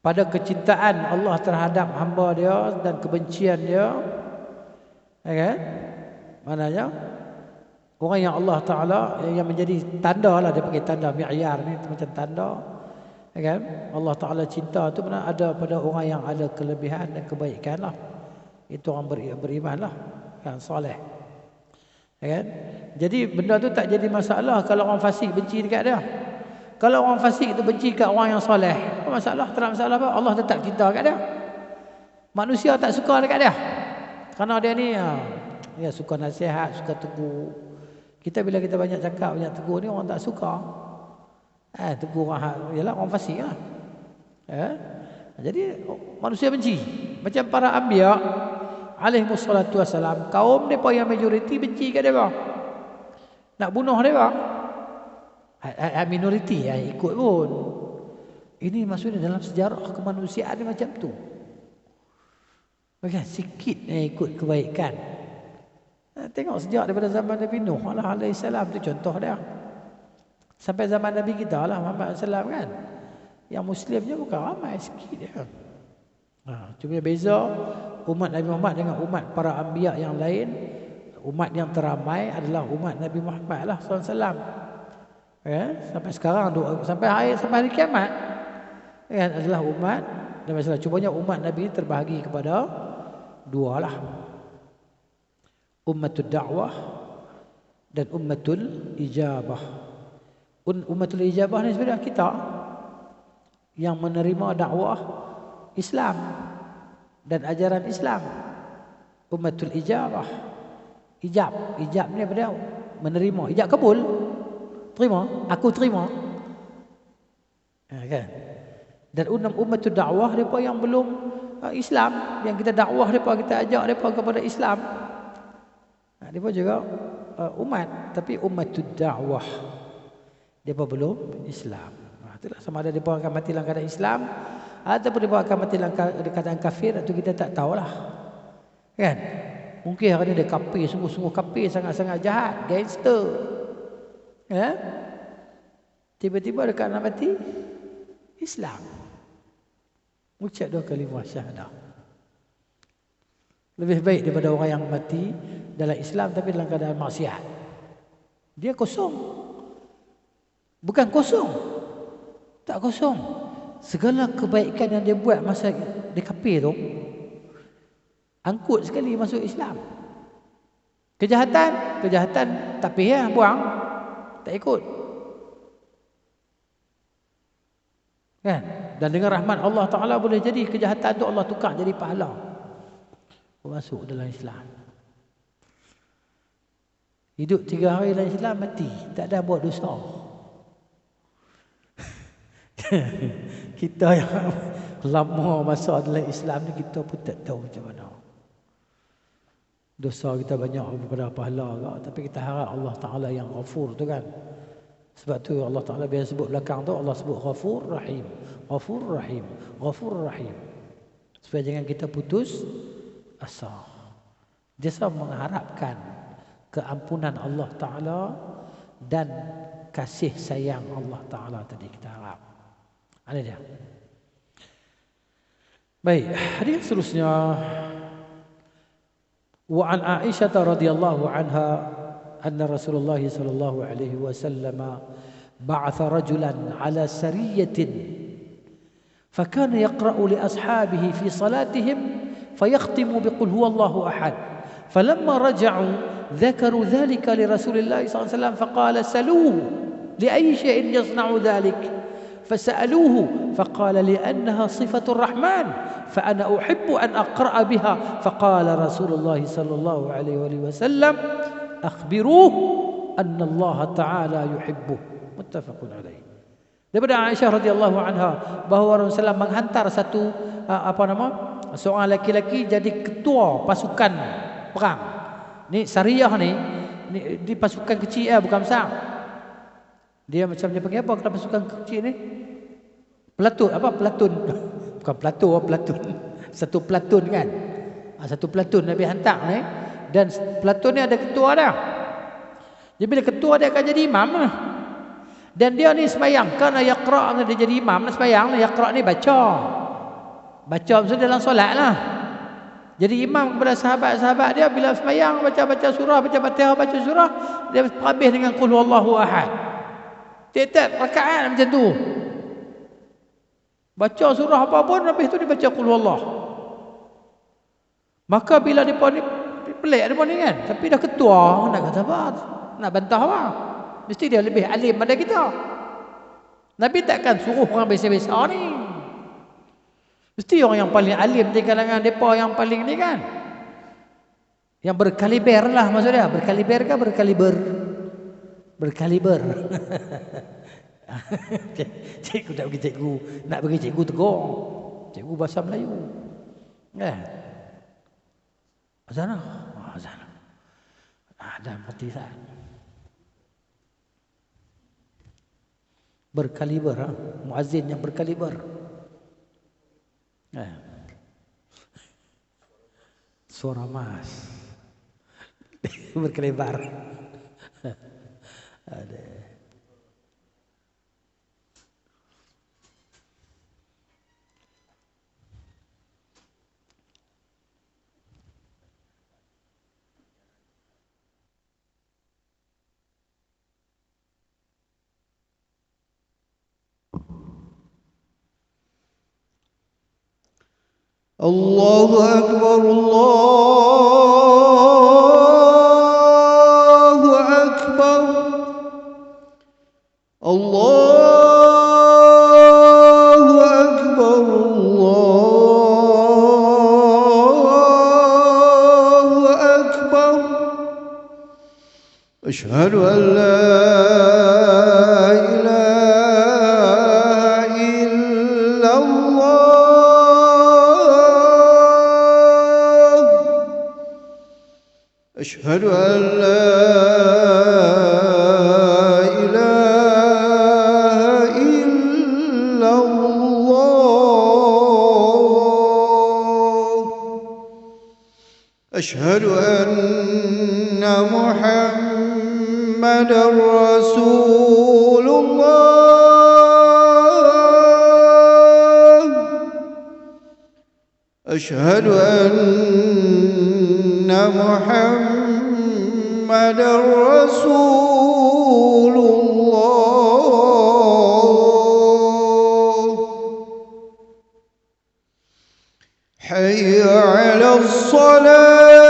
A: pada kecintaan Allah terhadap hamba dia dan kebencian dia, ya kan? Maknanya orang yang Allah Ta'ala yang menjadi tanda lah, dia pakai tanda mi'yar ni macam tanda, ya kan? Allah Ta'ala cinta tu benar ada pada orang yang ada kelebihan dan kebaikan lah. Itu orang beriman lah, yang soleh, ya kan? Jadi benda tu tak jadi masalah kalau orang fasik benci dekat dia. Kalau orang fasik itu benci kat orang yang soleh, apa masalah? Tak ada masalah apa? Allah tetap cinta kat dia. Manusia tak suka dekat dia kerana dia ni ya suka nasihat, suka tegur. Kita bila kita banyak cakap, banyak tegur ni orang tak suka. Tegur orang, yalah orang fasik lah. Jadi manusia benci. Macam para anbiya alaihi wassalatu wassalam, kaum mereka yang majoriti benci kat dia. Nak bunuh dia. Minoriti ikut pun. Ini maksudnya dalam sejarah kemanusiaan dia macam tu. Bukan sikit ikut kebaikan. Tengok sejak daripada zaman Nabi Nuh alaihi salam tu contoh dia. Sampai zaman Nabi kita lah Muhammad sallallahu kan. Yang muslimnya bukan ramai, sikit dia. Cuma beza umat Nabi Muhammad dengan umat para anbiya yang lain. Umat yang teramai adalah umat Nabi Muhammad lah sallallahu alaihi wasallam. Sampai sekarang sampai hari kiamat adalah umat Nabi sallallahu. Cumanya umat Nabi terbahagi kepada dua lah. Ummatul da'wah dan ummatul ijabah. Ummatul ijabah ni sebenarnya kita yang menerima dakwah Islam dan ajaran Islam. Ummatul ijabah. Ijab ni apa dia? Menerima. Ijab kabul. Terima, aku terima. Kan? Dan ummatul dakwah depa yang belum Islam, yang kita dakwah depa, kita ajak depa kepada Islam. Depa juga umat, tapi ummatul dakwah depa belum Islam. Itulah sama ada depa akan mati dalam keadaan Islam ataupun depa akan mati dalam keadaan kafir, itu kita tak tahulah. Kan? Mungkin hari ni dia kafir, sungguh-sungguh kafir, sangat-sangat jahat, gangster. Tiba-tiba dekat nak mati Islam, ucap dua kalimah syahadah. Lebih baik daripada orang yang mati dalam Islam tapi dalam keadaan maksiat. Dia kosong. Bukan kosong, tak kosong. Segala kebaikan yang dia buat masa dia kafir tu angkut sekali masuk Islam. Kejahatan tak payah buang, tak ikut. Kan? Dan dengan rahmat Allah Ta'ala boleh jadi kejahatan tu Allah tukar jadi pahala. Masuk dalam Islam. Hidup 3 hari dalam Islam, mati. Tak ada buat dosa. Kita yang lama masa dalam Islam ni, kita pun tak tahu macam mana. Dosa kita banyak daripada pahala ke, tapi kita harap Allah Ta'ala yang Ghafur tu kan. Sebab tu Allah Ta'ala bila sebut belakang tu, Allah sebut Ghafur Rahim, Ghafur Rahim, Ghafur Rahim, supaya jangan kita putus asa. Dia selalu mengharapkan keampunan Allah Ta'ala dan kasih sayang Allah Ta'ala tadi kita harap. Ada dia. Baik, hadis seterusnya. Wa an Aisyah radhiyallahu anha anna Rasulullah sallallahu alaihi wasallam ba'atha rajulan ala sariyatin فكان يقرأ لأصحابه في صلاتهم فيختم بقل هو الله أحد فلما رجعوا ذكروا ذلك لرسول الله صلى الله عليه وسلم فقال سلوه لأي شيء يصنع ذلك فسألوه فقال لأنها صفة الرحمن فأنا أحب أن أقرأ بها فقال رسول الله صلى الله عليه وسلم أخبروه أن الله تعالى يحبه متفق عليه. Daripada Aisyah radhiyallahu anha bahawa Rasulullah menghantar satu seorang lelaki-lelaki jadi ketua pasukan perang. Ni Sariyah ni Di pasukan kecil bukan besar. Dia macam dia panggil apa kalau pasukan kecil ni? Pelatun, apa pelatun? Bukan pelatun. Satu pelatun kan. Satu pelatun Nabi hantar ni. Dan pelatun ni ada ketua dia. Jadi bila ketua dia akan jadi imam lah. Dan dia ni sembahyang. Kerana yaqra' dia jadi imam lah sembahyang. Yaqra' ni baca. Baca maksudnya dalam solat lah. Jadi imam kepada sahabat-sahabat dia bila sembahyang baca surah, baca Fatihah, baca surah, dia habis dengan qul huwallahu ahad. Tiap-tiap rakaat macam tu. Baca surah apa pun habis tu dia baca qul huwallah. Maka bila depa ni pelik depa ni kan, tapi dah ketua nak kata apa? Nak bantah apa? Mesti dia lebih alim pada kita. Nabi takkan suruh orang biasa-biasa ni. Mesti orang yang paling alim di kalangan mereka yang paling ni kan. Yang berkaliber lah maksudnya. Berkaliber kan berkaliber. Berkaliber. Cikgu tak bagi cikgu. Nak bagi cikgu tegur. Cikgu bahasa Melayu. Azan lah. Azan lah. Ada mati sah. Berkaliber. Muazzin yang berkaliber. Suara emas berkelebar. Ada.
C: Allahu Akbar, Allahu Akbar, Allahu Akbar, Allahu Akbar. Asyhadu an la أشهد أن لا إله إلا الله أشهد أن محمدًا رسول الله أشهد أن محمدًا رسول الله حي على الصلاة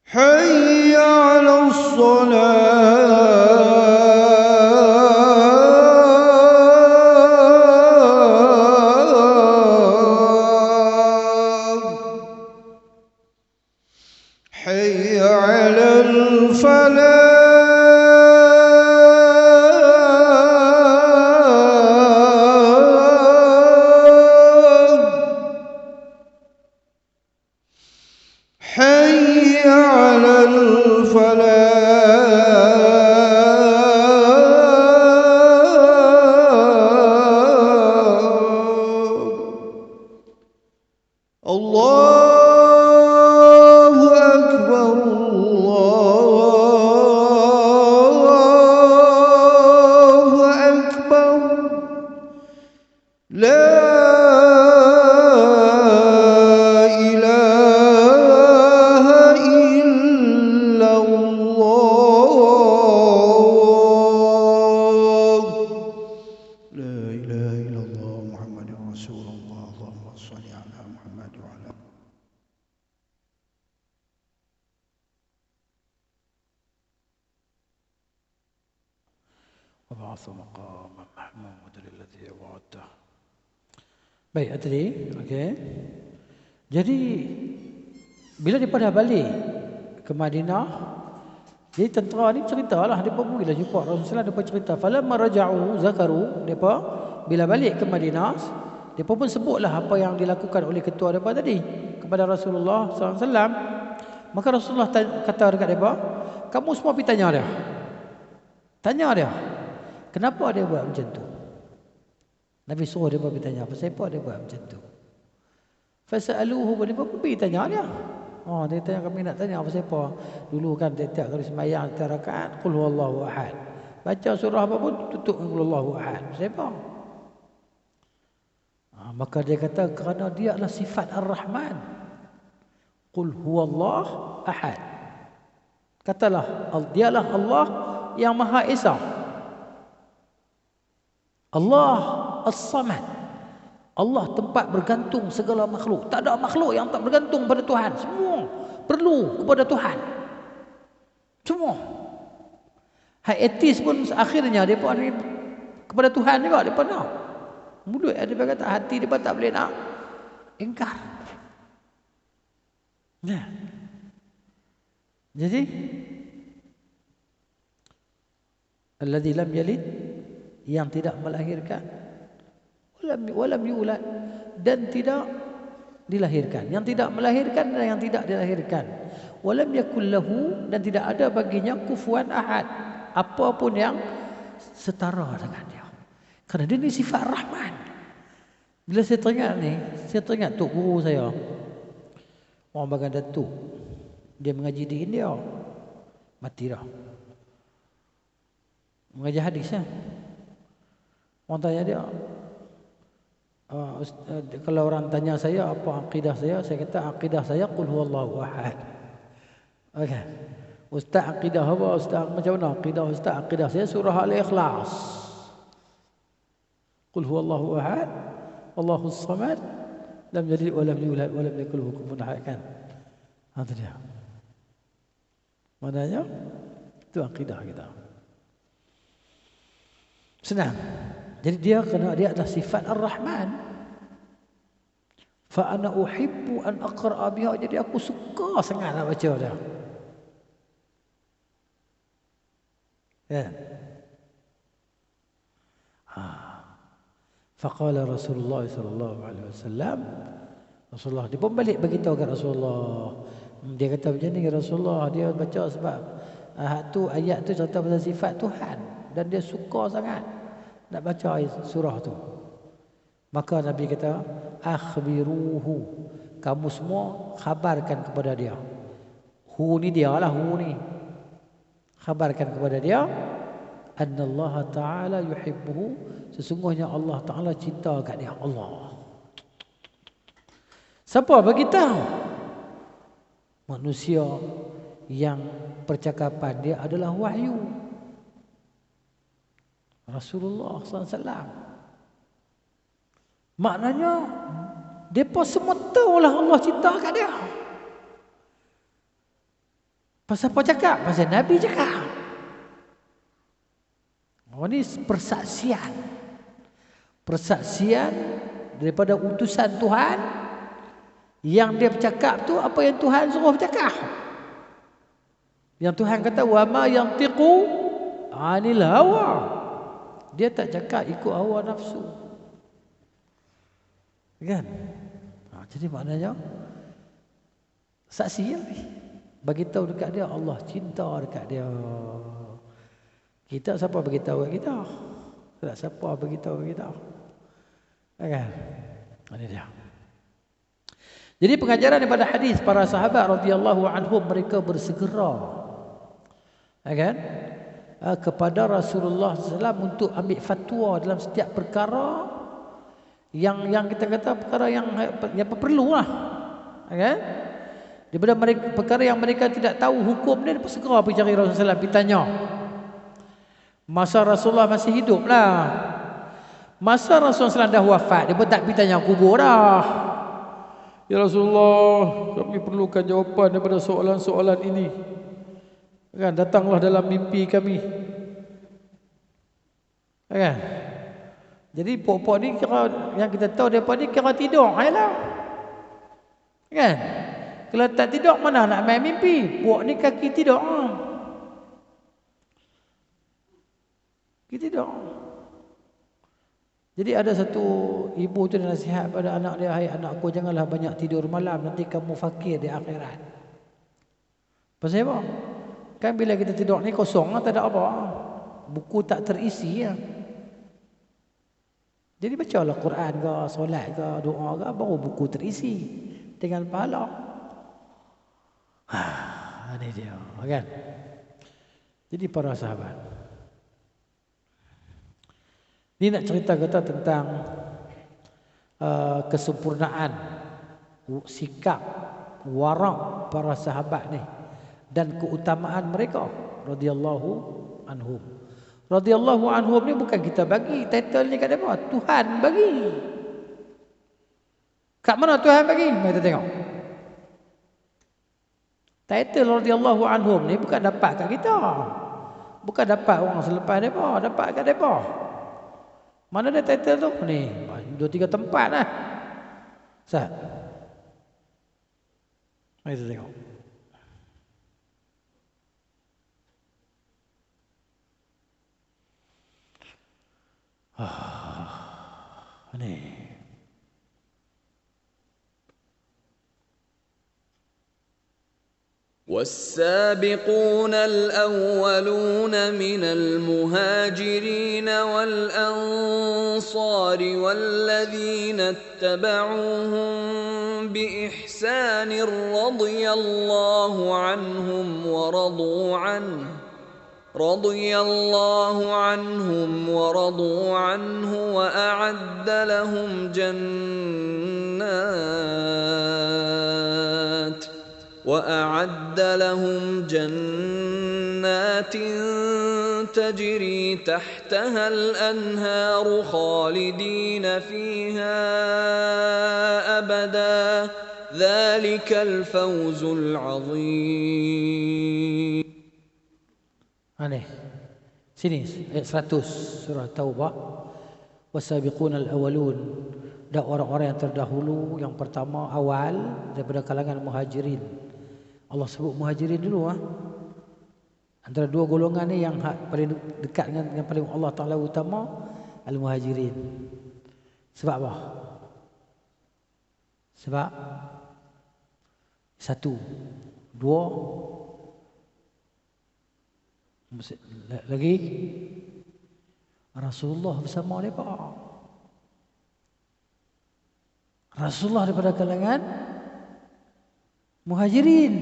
C: حي على حي على الفلاح حي على الفلاح الله أكبر الله أكبر لا إله إلا الله لا إله إلا الله محمد رسول الله اللهم صل على محمد وعلى
A: وبعث مقاما محمودا الذي وعدته. Baik, tadi, okey. Jadi bila dia dah balik ke Madinah, jadi tentera ni ceritalah depa mula jumpa Rasulullah, depa cerita falamma raja'u zakaru, depa bila balik ke Madinah, dia pun sebutlah apa yang dilakukan oleh ketua mereka tadi kepada Rasulullah SAW. Maka Rasulullah kata dekat mereka, kamu semua pergi tanya dia. Tanya dia, kenapa dia buat macam tu? Nabi suruh dia pergi tanya, apa dia buat macam tu? Fasa'aluhu, dia pun pergi tanya dia. Oh, dia tanya, kami nak tanya apa? Dulu kan tiap kali sembahyang tiap rakaat, qul huwallahu ahad. Baca surah apa pun tutup dengan qul huwallahu ahad. Siapa? Maka dia kata kerana dia adalah sifat Ar-Rahman. Qul huwallahu ahad. Katalah dialah Allah yang Maha Esa. Allah As-Samad. Allah tempat bergantung segala makhluk. Tak ada makhluk yang tak bergantung pada Tuhan. Semua perlu kepada Tuhan. Semua. Hak etis pun akhirnya dia pun kepada Tuhan juga dia pun nak. Mulut ada kata hati dia pun tak boleh nak ingkar. Nah. Jadi alladzi lam yalid, yang tidak melahirkan, walam yulad, dan tidak dilahirkan, yang tidak melahirkan dan yang tidak dilahirkan, walam yakul lahu, dan tidak ada baginya kufuwan ahad, apapun yang setara dengan dia. Kerana dia ni sifat Rahman. Bila saya teringat tok guru saya, orang bagan datuk, dia mengaji di India, mati dah, mengaji hadis ya. Orang tanya dia, kalau orang tanya saya apa akidah saya kata akidah saya qul huwallahu ahad. Okey. Ustaz akidah apa? Ustaz macam mana akidah ustaz? Akidah saya surah Al-Ikhlas. Qul huwallahu ahad, Allahus samad, lam yalid wa lam yulad wa lam yakul lahu kufuwan ahad kan. Itu dia. Maknanya itu akidah kita. Senang. Jadi dia kerana dia adalah sifat Ar-Rahman. Fa ana uhibbu an aqra'a biha, jadi aku suka sangat nak baca dia. Ya. Faqala Rasulullah sallallahu alaihi wasallam, Rasulullah dia pun balik bagi tahu kat Rasulullah. Dia kata macam ni, Rasulullah dia baca sebab ayat tu cerita pasal sifat Tuhan dan dia suka sangat nak baca surah tu. Maka Nabi kata, akhbiruhu, kamu semua khabarkan kepada dia. Hu ni dia lah, hu ni. Khabarkan kepada dia, annallaha ta'ala yuhibbuhu, sesungguhnya Allah Ta'ala cinta kat dia. Allah. Siapa bagi tahu? Manusia yang percakapan dia adalah wahyu. Rasulullah SAW. Maknanya depa semua tahulah Allah cinta kat dia. Pasal apa cakap? Pasal Nabi cakap. Oh, ini persaksian. Persaksian daripada utusan Tuhan. Yang dia bercakap tu apa yang Tuhan suruh bercakap. Yang Tuhan kata wa ma yantiqu anil hawa. Dia tak cakap ikut hawa nafsu. Kan? Jadi maknanya saksi ya. Bagi tahu dekat dia Allah cinta dekat dia. Kita siapa bagi tahu kita? Tak siapa bagi tahu kita. Kan? Ini dia. Jadi pengajaran daripada hadis para sahabat radhiyallahu anhum, mereka bersegera kan kepada Rasulullah SAW untuk ambil fatwa dalam setiap perkara yang kita kata perkara yang perlulah kan. Daripada mereka, perkara yang mereka tidak tahu hukum dia segera pergi cari Rasulullah SAW, pergi tanya. Masa Rasulullah masih hidup lah. Masa Rasulullah SAW dah wafat, dia pun tak pergi tanya kubur dah. Ya Rasulullah, kami perlukan jawapan daripada soalan-soalan ini. Kan, datanglah dalam mimpi kami. Kan? Jadi puak-puak ni kira, yang kita tahu depa ni kira tidur ayolah. Kan? Kalau tak tidur mana nak main mimpi? Puak ni kaki tidur. Kaki tidur. Jadi ada satu ibu tu nasihat pada anak dia, "Hai anakku, janganlah banyak tidur malam, nanti kamu fakir di akhirat." Pasal apa? Kan bila kita tidur ni kosong lah, tak ada apa. Buku tak terisi ya. Jadi bacalah Quran ke, solat ke, doa ke, baru buku terisi dengan pahala. Ini dia, kan? Jadi para sahabat, ini nak cerita kita tentang kesempurnaan sikap warak para sahabat ni dan keutamaan mereka radhiyallahu anhum. Radhiyallahu anhum ni bukan kita bagi, title ni kat depa, Tuhan bagi. Kat mana Tuhan bagi? Mari kita tengok. Title radhiyallahu anhum ni bukan dapat kat kita. Bukan dapat orang selepas depa, dapat kat depa. Mana ada title tu? Ni, 2-3 tempat lah. Ustaz. Mari kita tengok. Ni.
B: والسابقون الأولون من المهاجرين والأنصار والذين اتبعوهم بإحسان رضي الله عنهم ورضوا عنه وأعد لهم جنات تجري تحتها الأنهار خالدين فيها أبدا ذلك الفوز العظيم.
A: Aneh. Sini ayat 100 surah Taubah. Wasabiquna al-awwalun, dan orang-orang yang terdahulu, yang pertama awal daripada kalangan muhajirin. Allah sebut muhajirin dulu Antara dua golongan ni yang paling dekat dengan yang paling Allah Taala utama, al-muhajirin. Sebab apa? Sebab satu, dua, lagi Rasulullah bersama mereka. Rasulullah daripada kalangan muhajirin.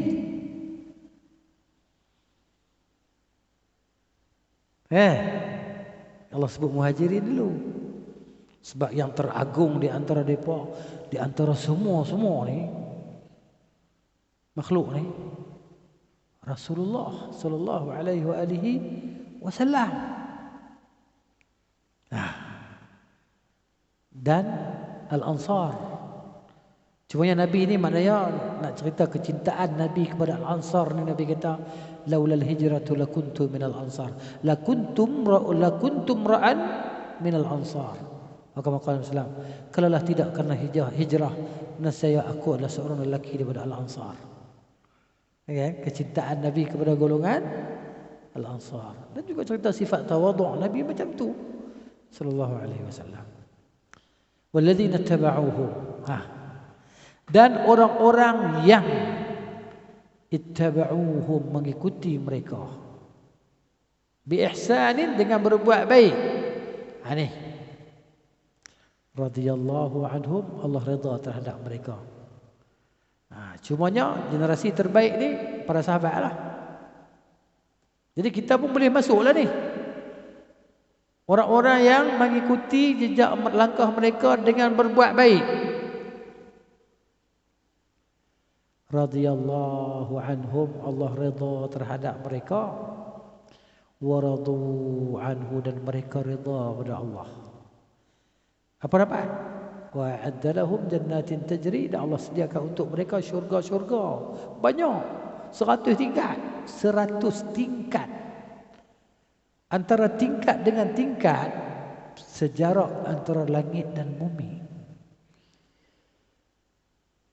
A: Allah sebut muhajirin dulu. Sebab yang teragung di antara mereka, di antara semua ni makhluk ni, Rasulullah sallallahu alaihi wasallam. Dan Al-Ansar. Cumanya Nabi ni maknanya nak cerita kecintaan Nabi kepada Al-Ansar ni. Nabi kata, laulal hijratu lakuntu minal ansar, lakuntum ra'an minal ansar. Maka Islam, kalaulah tidak karena hijrah, nescaya aku adalah seorang lelaki daripada Al-Ansar. Kecintaan Nabi kepada golongan Al-Ansar. Dan juga cerita sifat tawadhu' Nabi macam tu sallallahu alaihi wasallam. Walladzina tabauhu, dan orang-orang yang ittaba'uhum, mengikuti mereka, bi ihsanin, dengan berbuat baik. Ni radhiyallahu anhum, Allah redha terhadap mereka. Cumanya generasi terbaik ni para sahabat lah. Jadi kita pun boleh masuklah ni, orang-orang yang mengikuti jejak langkah mereka dengan berbuat baik. Radhiyallahu anhum, Allah redha terhadap mereka. Waradu anhu, dan mereka redha pada Allah. Apa dapat? Wa a'addalahum jannatin tajri, dan Allah sediakan untuk mereka syurga-syurga banyak, 100 tingkat. 100 tingkat. Antara tingkat dengan tingkat, sejarak antara langit dan bumi.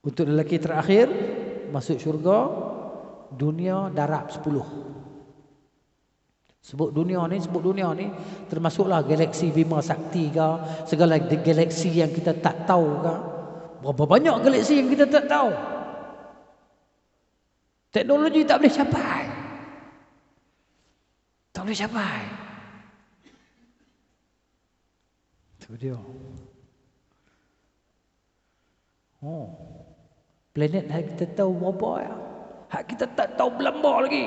A: Untuk lelaki terakhir masuk syurga, dunia darab 10. Sebut dunia ni termasuklah galaksi Bima Sakti ke, segala galaksi yang kita tak tahu ke. Berapa banyak galaksi yang kita tak tahu. Teknologi tak boleh capai. Tak boleh capai. Itu dia. Oh. Planet yang kita tahu berapa ya. Hak kita tak tahu berlambak lagi.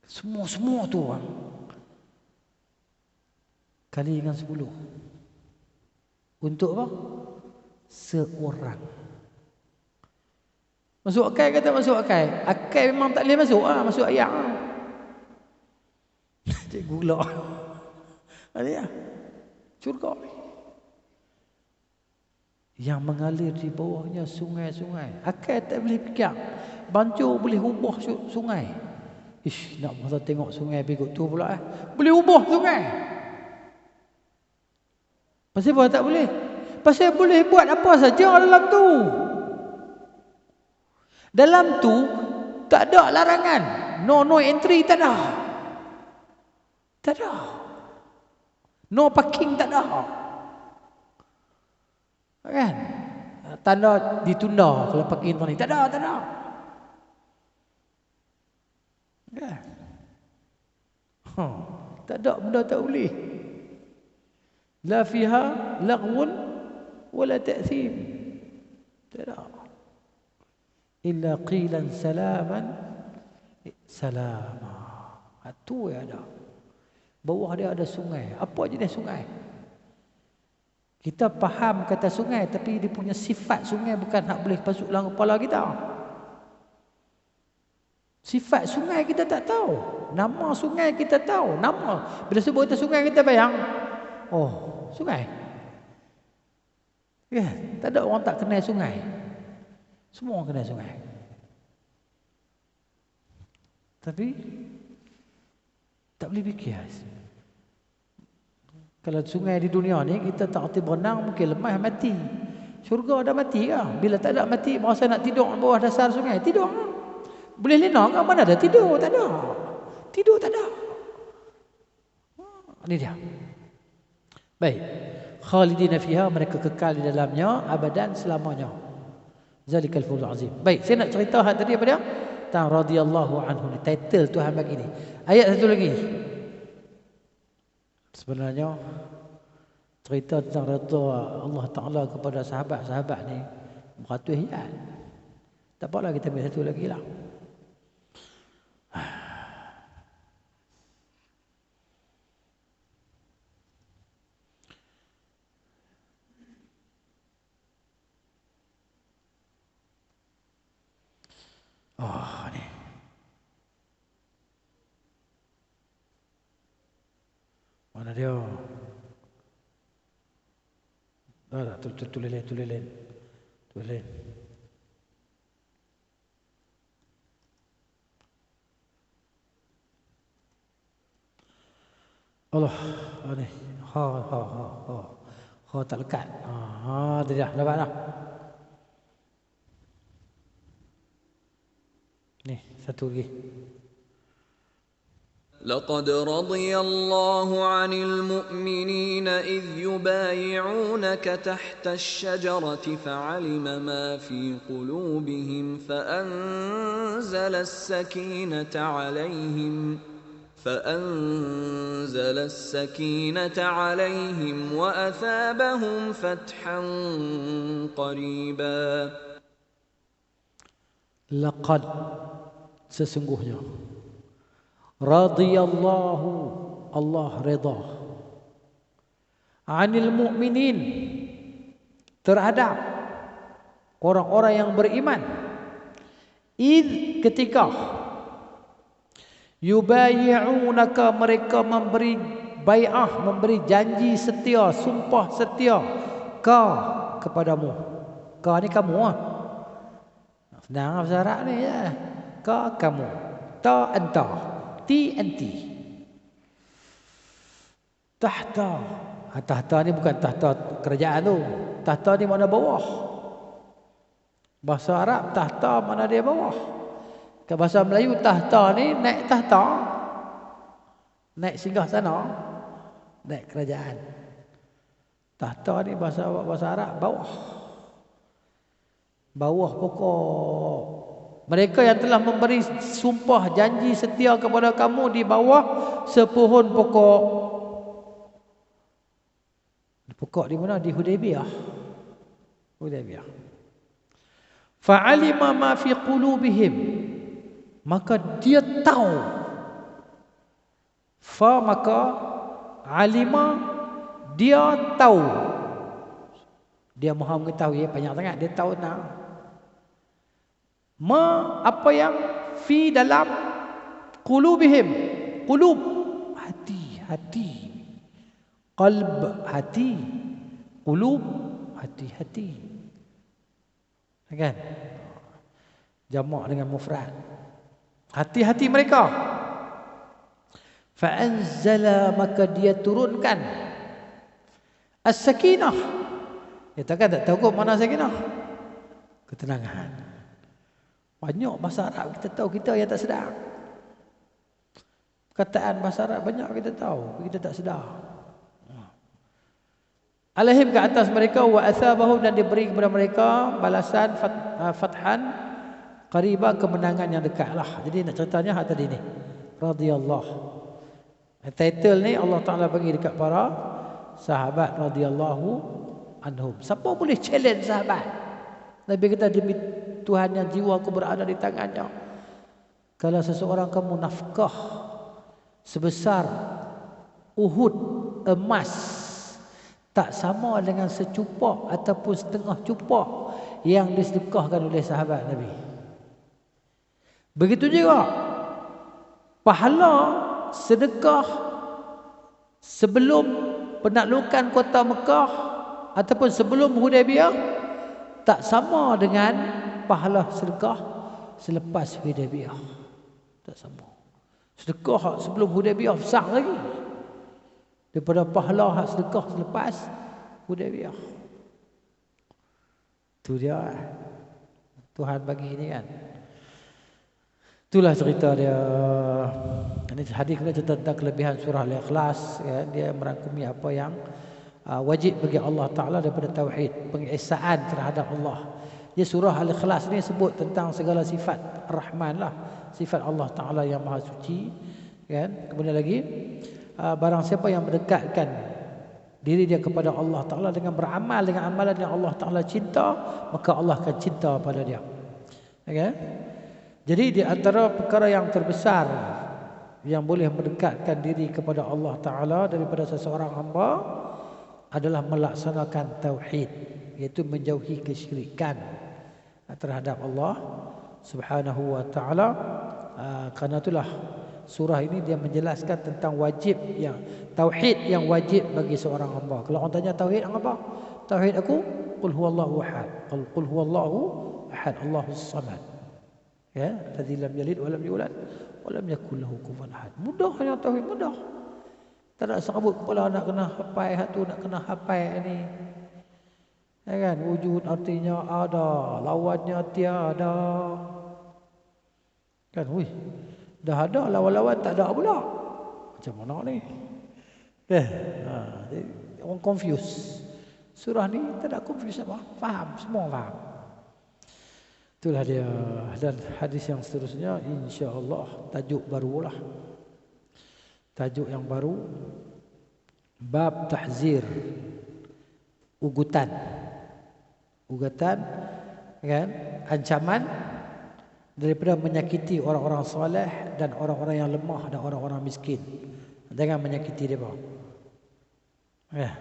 A: Semua tu kali dengan 10. Untuk apa? Seorang. Masuk akal kata masuk akal. Akal memang tak boleh masuk masuk ayam. Cikgu gula. Ada ya? Syurga. Yang mengalir di bawahnya sungai-sungai. Akal tak boleh fikir. Banjir boleh ubah sungai. Ish, nak masa tengok sungai berikut tu pula boleh ubah sungai. Pasal apa tak boleh? Pasal boleh buat apa saja dalam tu. Dalam tu tak ada larangan. No entry tak ada. Tak ada. No parking tak ada. Kan? Tanda ditunda kalau parking ni. Tak ada. Kan? Tak ada benda tak boleh. La fiha laghwun wala ta'thim. Tak ada. Illa qilan salaman salama. Itu yang ada. Bawah dia ada sungai. Apa jenis sungai? Kita faham kata sungai, tapi dia punya sifat sungai bukan hak boleh masuk dalam kepala kita. Sifat sungai kita tak tahu. Nama sungai kita tahu. Nama. Bila sebut kata sungai kita bayang. Oh, sungai. Ya, tak ada orang tak kenal sungai. Semua orang kenal sungai. Tapi tak boleh fikir. Kalau sungai di dunia ni kita tak erti berenang, mungkin lemah mati. Syurga dah mati ke? Bila tak ada mati, merasa nak tidur bawah dasar sungai, tidur. Boleh lena ke? Mana ada tidur? Tak ada. Tidur tak ada. Ini dia. Baik. Khalidina fiha, mereka kekal di dalamnya abadan selamanya. Zalikal fawzul azim. Baik, saya nak cerita hak tadi apa dia? Tentang radhiyallahu anhu. Title Tuhan bagi ni. Ayat satu lagi. Sebenarnya cerita tentang redha Allah Taala kepada sahabat-sahabat ni beratus ayat. Tak apalah kita ambil satu lagi lah. Oh, ni. Mana dia? Dah, tulis lain. Allah, ni. Ha tak lekat. Dia dah dapat dah. Ni, satu lagi.
B: لقد رضي الله عن المؤمنين إذ يبايعونك تحت الشجرة فعلم ما في قلوبهم فأنزل السكينة عليهم وأثابهم فتحا قريبا.
A: Laqad, sesungguhnya, radhiyallahu, Allah redha, anil mu'minin, terhadap orang-orang yang beriman, id, ketika yubayi'unaka, mereka memberi bai'ah, memberi janji setia, sumpah setia kepadamu. Ka ni kamu senang bahasa Arab ni ya. Kamu, ta anta, ti anti. Tahta ni bukan tahta kerajaan tu. Tahta ni makna bawah. Bahasa Arab tahta makna dia bawah. Ke bahasa Melayu tahta ni naik tahta, naik singgah sana, naik kerajaan. Tahta ni bahasa Arab bawah. Bawah pokok. Mereka yang telah memberi sumpah janji setia kepada kamu di bawah sepohon pokok. Pokok di mana? Di Hudaybiyah. Hudaybiyah. Fa'alima ma fi qulubihim, maka dia tahu. Fa maka alima, dia tahu. Dia maha mengetahui, banyak sangat dia tahu nak. Ma apa yang fi dalam qulubihim, qulub hati, qalb hati, qulub hati. Kan? Jamak dengan mufrad. Hati-hati mereka. Fa anzala, maka dia turunkan as-sakinah. Kita kan tak tahu mana sakinah. Ketenangan. Banyak bahasa Arab kita tahu, kita yang tak sedar. Perkataan bahasa Arab banyak kita tahu, kita tak sedar. Alaihim, ke atas mereka, wa athabahum, dan diberi kepada mereka balasan fathan qariba, kemenangan yang dekatlah. Jadi nak ceritanya hak tadi ni. Radhiyallahu. Title ni Allah Taala bagi dekat para sahabat radhiyallahu anhum. Siapa boleh challenge sahabat? Nabi kata, demi Tuhan yang jiwaku berada di tangannya, kalau seseorang kamu nafkah sebesar Uhud emas, tak sama dengan secupak ataupun setengah cupak yang disedekahkan oleh sahabat Nabi. Begitu juga pahala sedekah sebelum penaklukan kota Mekah ataupun sebelum Hudaybiyah tak sama dengan pahala sedekah selepas Hudaybiyah. Tak sama. Sedekah sebelum Hudaybiyah besar lagi daripada pahala hak sedekah selepas Hudaybiyah. Itu dia Tuhan bagi ini kan. Itulah cerita dia. Ini hadis kita cerita tentang kelebihan surah Al-Ikhlas ya. Dia merangkumi apa yang wajib bagi Allah Ta'ala daripada tauhid, pengesaan terhadap Allah. Dia surah Al-Ikhlas ni sebut tentang segala sifat Ar-Rahman lah, sifat Allah Ta'ala yang maha suci kan. Kemudian lagi barang siapa yang mendekatkan diri dia kepada Allah Ta'ala dengan beramal dengan amalan yang Allah Ta'ala cinta, maka Allah akan cinta pada dia. Okay? Jadi di antara perkara yang terbesar yang boleh mendekatkan diri kepada Allah Ta'ala daripada seseorang hamba adalah melaksanakan tauhid, iaitu menjauhi kesyirikan terhadap Allah Subhanahu wa Ta'ala. Kerana itulah surah ini dia menjelaskan tentang wajib yang tauhid yang wajib bagi seorang hamba. Kalau orang tanya tauhid apa? Tauhid aku qul huwallahu ahad. Qul huwallahu ahad, Allahus samad. Ya, alladzi lam yalid wa lam yulad wa lam yakul lahu kufuwan ahad. Mudahnya tauhid, mudah. Tak ada serabut kepala nak kena hafal satu, nak kena hafal ni. Ya kan? Wujud artinya ada, lawannya tiada. Kan, wih. Dah ada lawan-lawan tak ada pula. Macam mana ni? Orang confuse. Surah ni tak ada confuse apa? Faham, semua faham. Itulah dia. Dan hadis yang seterusnya insya-Allah tajuk barulah. Tajuk yang baru, bab tahzir, ugutan. Ugutan kan, ancaman daripada menyakiti orang-orang soleh dan orang-orang yang lemah dan orang-orang miskin. Jangan menyakiti dia. Ya.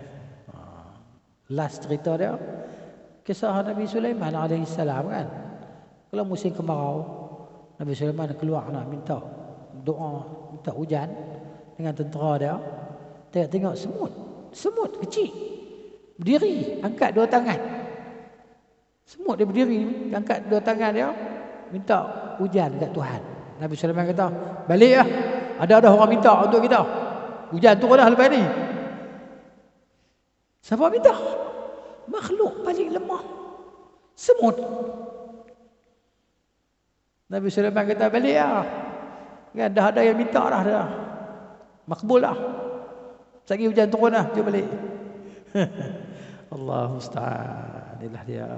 A: Last cerita dia kisah Nabi Sulaiman alaihissalam kan. Kalau musim kemarau, Nabi Sulaiman keluar nak minta doa, minta hujan dengan tentera dia. Tengok semut kecil berdiri, angkat dua tangan. Semut dia berdiri, angkat dua tangan dia, minta hujan dekat Tuhan. Nabi Sulaiman kata, balik lah. Ada orang minta untuk kita. Hujan turun dah lepas ni. Siapa minta? Makhluk paling lemah. Semut. Nabi Sulaiman kata balik lah. Kan dah ada yang minta dah dah. Makbul lah. Sekali hujan turun lah, dia balik. Allah musta'an. Inilah dia.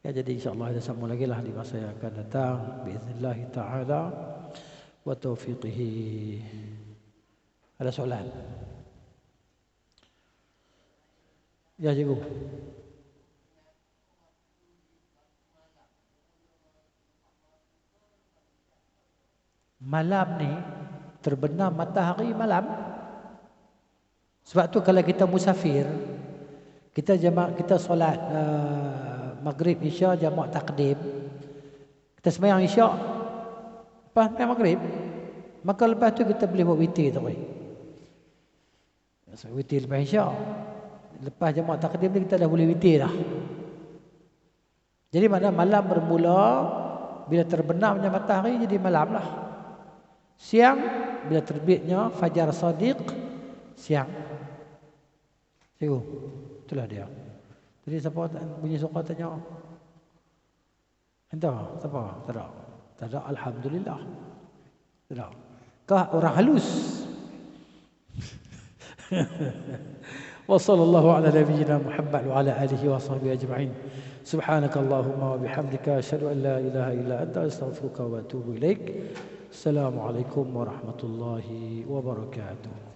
A: Ya, jadi insyaAllah kita sambung lagi lah di masa yang akan datang. Biiznillah ta'ala. Wa taufiqihi. Ada soalan? Ya, cikgu. Malam ni terbenam matahari malam. Sebab tu kalau kita musafir, kita solat maghrib isya jamak takdim. Kita sembahyang isya lepas sembahyang maghrib, maka lepas tu kita boleh buat witir tu. Witir lepas isya. Lepas jamak takdim ni kita dah boleh witir dah. Jadi mana malam bermula bila terbenamnya matahari jadi malam lah. Siang bila terbitnya fajar sadiq, siang. Cikgu, itulah dia. Jadi siapa bunyi suka tanya? Entah, siapa? Tak ada. Tak ada, alhamdulillah. Tak ada. Kah orang halus? Wa sallallahu ala nabiyyina Muhammad wa ala alihi wa sahbihi ajma'in. Subhanakallahumma wa bihamdika asyhadu an la ilaha illa anta astaghfiruka wa atubu ilaik. Assalamualaikum warahmatullahi wabarakatuh.